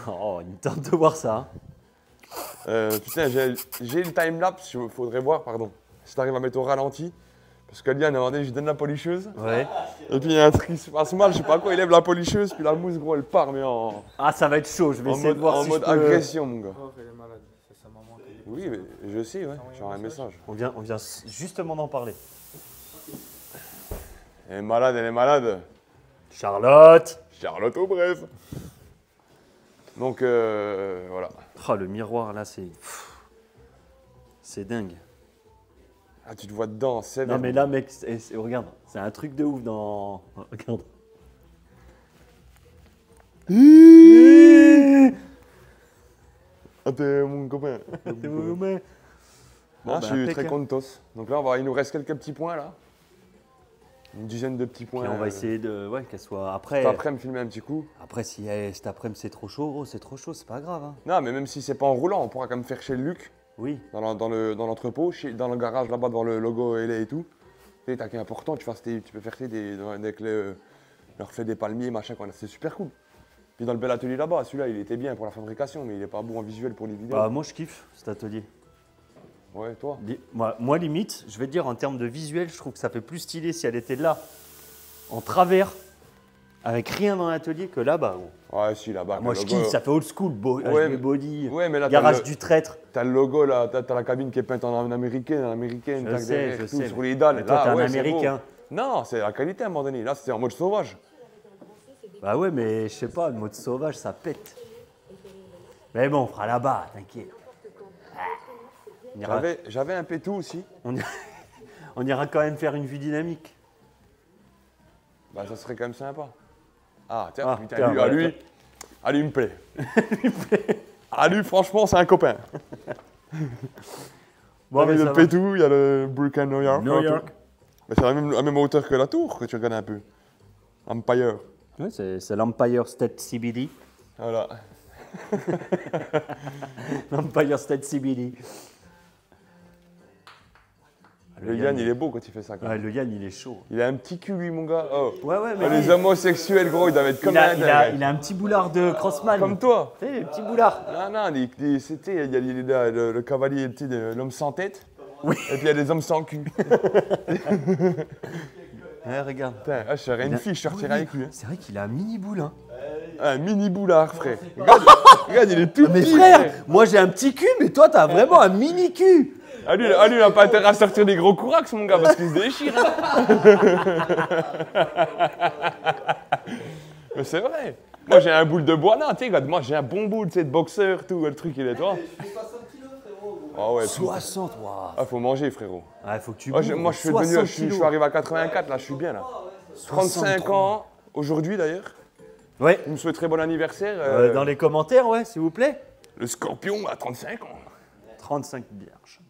Oh, il me tente de voir ça. Hein. Putain, j'ai le timelapse, il faudrait voir, pardon. Si t'arrives à mettre au ralenti. Parce que Lian, à un moment donné, je lui donne la policheuse. Ouais. Et puis il y a un truc qui se passe mal, je sais pas quoi, il lève la policheuse, puis la mousse, gros, elle part, mais en Ah, ça va être chaud, je vais essayer mode, de voir en si mode je peux... agression, mon gars. Oh, elle est malade, c'est sa maman qui est... Oui, mais je sais, ouais, j'ai un message. On vient justement d'en parler. Elle est malade, elle est malade. Charlotte! Charlotte au bref. Donc, voilà. Oh, le miroir là, c'est... C'est dingue. Ah, tu te vois dedans, c'est Non mais là mec, regarde, c'est un truc de ouf dans... Oh, regarde. Ah, t'es mon copain. T'es mon mec. Bon, Ah, bah, je suis impec, très hein. content. Donc là, il nous reste quelques petits points, là. Une dizaine de petits points. Et on va essayer de... Ouais, qu'elle soit... Après, Après, me filmer un petit coup. après si cet après-midi c'est trop chaud, gros, c'est trop chaud, c'est pas grave. Hein. Non, mais même si c'est pas en roulant, on pourra quand même faire chez Luc, Oui. dans l'entrepôt, dans le garage là-bas, devant le logo LA et tout. Tu sais, t'as qu'un important, tu peux faire avec le reflet des palmiers, machin, quoi. C'est super cool. Puis dans le bel atelier là-bas, celui-là, il était bien pour la fabrication, mais il est pas bon en visuel pour les vidéos. Bah moi je kiffe cet atelier. Ouais, toi. Moi limite, je vais te dire en termes de visuel, je trouve que ça fait plus stylé si elle était là, en travers, avec rien dans l'atelier que là-bas. Gros. Ouais, si, là-bas. Moi le je logo. kiffe, ça fait old school, Ouais, HB body, Ouais, mais là, garage du traître. t'as le logo là, t'as la cabine qui est peinte en américaine, Je tac sais, derrière, je tout, sais, sur les dalles. mais toi, Là, t'es un ouais, c'est Américain. beau. Non, c'est la qualité à un moment donné. Là, c'était en mode sauvage. Bah ouais, mais je sais pas, le mode sauvage, ça pète. Mais bon, on fera là-bas, t'inquiète. On ira, J'avais un pétou aussi. on ira quand même faire une vue dynamique. Bah, ça serait quand même sympa. Ah, tiens, Ah, putain, tiens, lui, voilà. lui, il me plaît. Ah, lui, franchement, c'est un copain. Bon, mais il y a ça le va. pétou, il y a le Brooklyn New York. New York. Mais c'est la même hauteur que la tour, que tu regardes un peu. Empire. Ouais, c'est l'Empire State CBD. Voilà. L'Empire State CBD. Le Yann, il est beau quand il fait ça. Quand Ouais, même. le Yann, il est chaud. Il a un petit cul, lui, mon gars. Oh. Ouais, ouais, mais Ah, les homosexuels, gros, ils doivent être comme il a un petit boulard de crossman. comme toi. Tu sais, les petits boulards. Non, c'était, il y a le cavalier, tu sais, l'homme sans tête. Oui. Et puis il y a des hommes sans cul. Ouais, regarde. Putain, je serais une fille, je sortirais avec lui. Hein. C'est vrai qu'il a un mini boule, hein. Un mini boulard, frère. Regarde, regarde, il est tout Mais petit. frère, moi j'ai un petit cul, mais toi t'as vraiment un mini cul. Ah, lui, il a pas intérêt à sortir des gros courax, mon gars, parce qu'il se déchire. Hein. Mais c'est vrai. Moi, j'ai un boule de bois. Non, tu sais, regarde, moi, j'ai un bon boule, tu sais, de boxeur, tout, le truc, il est toi. Je fais 60 kilos, frérot. Ah ouais, 60, waouh. ah, faut manger, frérot. Ouais, faut que tu Ah, bouges. moi, je suis 60 devenu, je suis kilos. arrivé à 84, là, je suis bien, là. 35 63. ans, aujourd'hui, d'ailleurs. Ouais. Je me souhaite très bon anniversaire. Dans les commentaires, ouais, s'il vous plaît. Le scorpion à 35 ans. 35 vierges.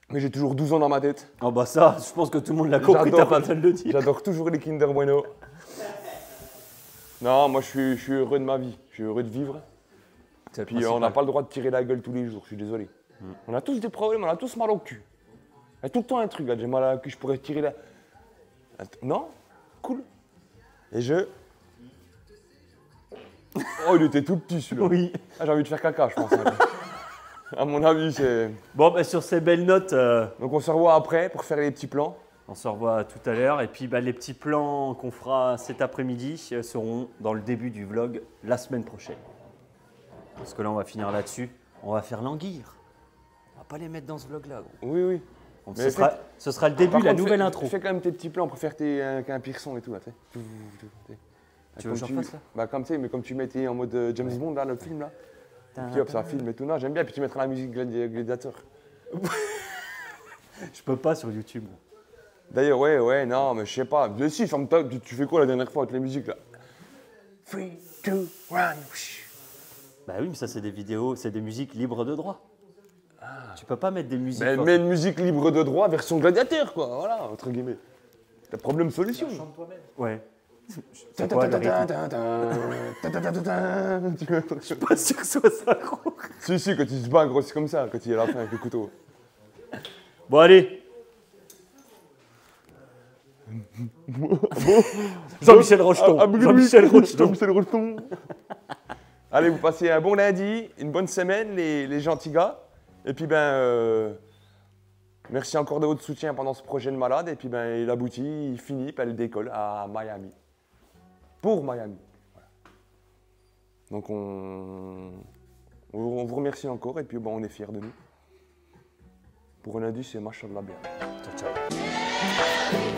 Mais j'ai toujours 12 ans dans ma tête. Oh bah ça, je pense que tout le monde l'a compris, t'as pas besoin de le dire. J'adore toujours les Kinder Bueno. Non, moi je suis heureux de ma vie. Je suis heureux de vivre. C'est le Puis on principal. n'a pas le droit de tirer la gueule tous les jours, je suis désolé. On a tous des problèmes, on a tous mal au cul. Il y a tout le temps un truc, là, j'ai mal à la cuisse, je pourrais tirer là. Non? Cool. Et je... Oh, il était tout petit celui-là. Oui. Ah, j'ai envie de faire caca, je pense. À mon avis, c'est... Bon, bah, sur ces belles notes, Donc on se revoit après pour faire les petits plans. on se revoit tout à l'heure. Et puis, bah, les petits plans qu'on fera cet après-midi seront dans le début du vlog la semaine prochaine. Parce que là, on va finir là-dessus. On va faire languir. On va pas les mettre dans ce vlog-là, gros. Oui, oui. Donc, Mais ce sera le début, Par la contre, nouvelle fais- intro. Fais quand même tes petits plans pour faire qu'un pire son et tout, là, tu sais. Tu veux que je Comme refasse, là? Bah comme tu sais, mais comme tu mettais en mode James Bond, là, le film, là. Puis hop, ça filme et tout. Non, j'aime bien, puis tu mettras la musique Gladiator. Je peux pas sur YouTube. D'ailleurs, ouais, non, mais je sais pas. Mais si, tu fais quoi la dernière fois avec les musiques, là? 3, 2, 1, Bah oui, mais ça, c'est des vidéos, c'est des musiques libres de droit. Tu peux pas mettre des musiques. Mais mets une musique libre de droit, version Gladiator, quoi, voilà, entre guillemets. T'as problème solution. Ouais. Ta- C'est ta- quoi, ta- le ta- rythme ta- ta- ta- ta- ta- ta- Tu vois, Je suis pas sûr que ce soit ça, gros. Si, quand il se bat, gros, c'est comme ça, quand il est à la fin avec le couteau. Bon, allez. Jean-Michel Rocheton. Jean-Michel Rocheton. Jean-Michel Rocheton. Allez, vous passez un bon lundi, une bonne semaine, les gentils gars. Et puis, merci encore de votre soutien pendant ce projet de malade. Et puis, il aboutit, il finit, puis elle décolle à Miami. Pour Miami. Voilà. Donc, on vous remercie encore. Et puis, on est fiers de nous. Pour un lundi, c'est machin de la bière. Ciao, ciao.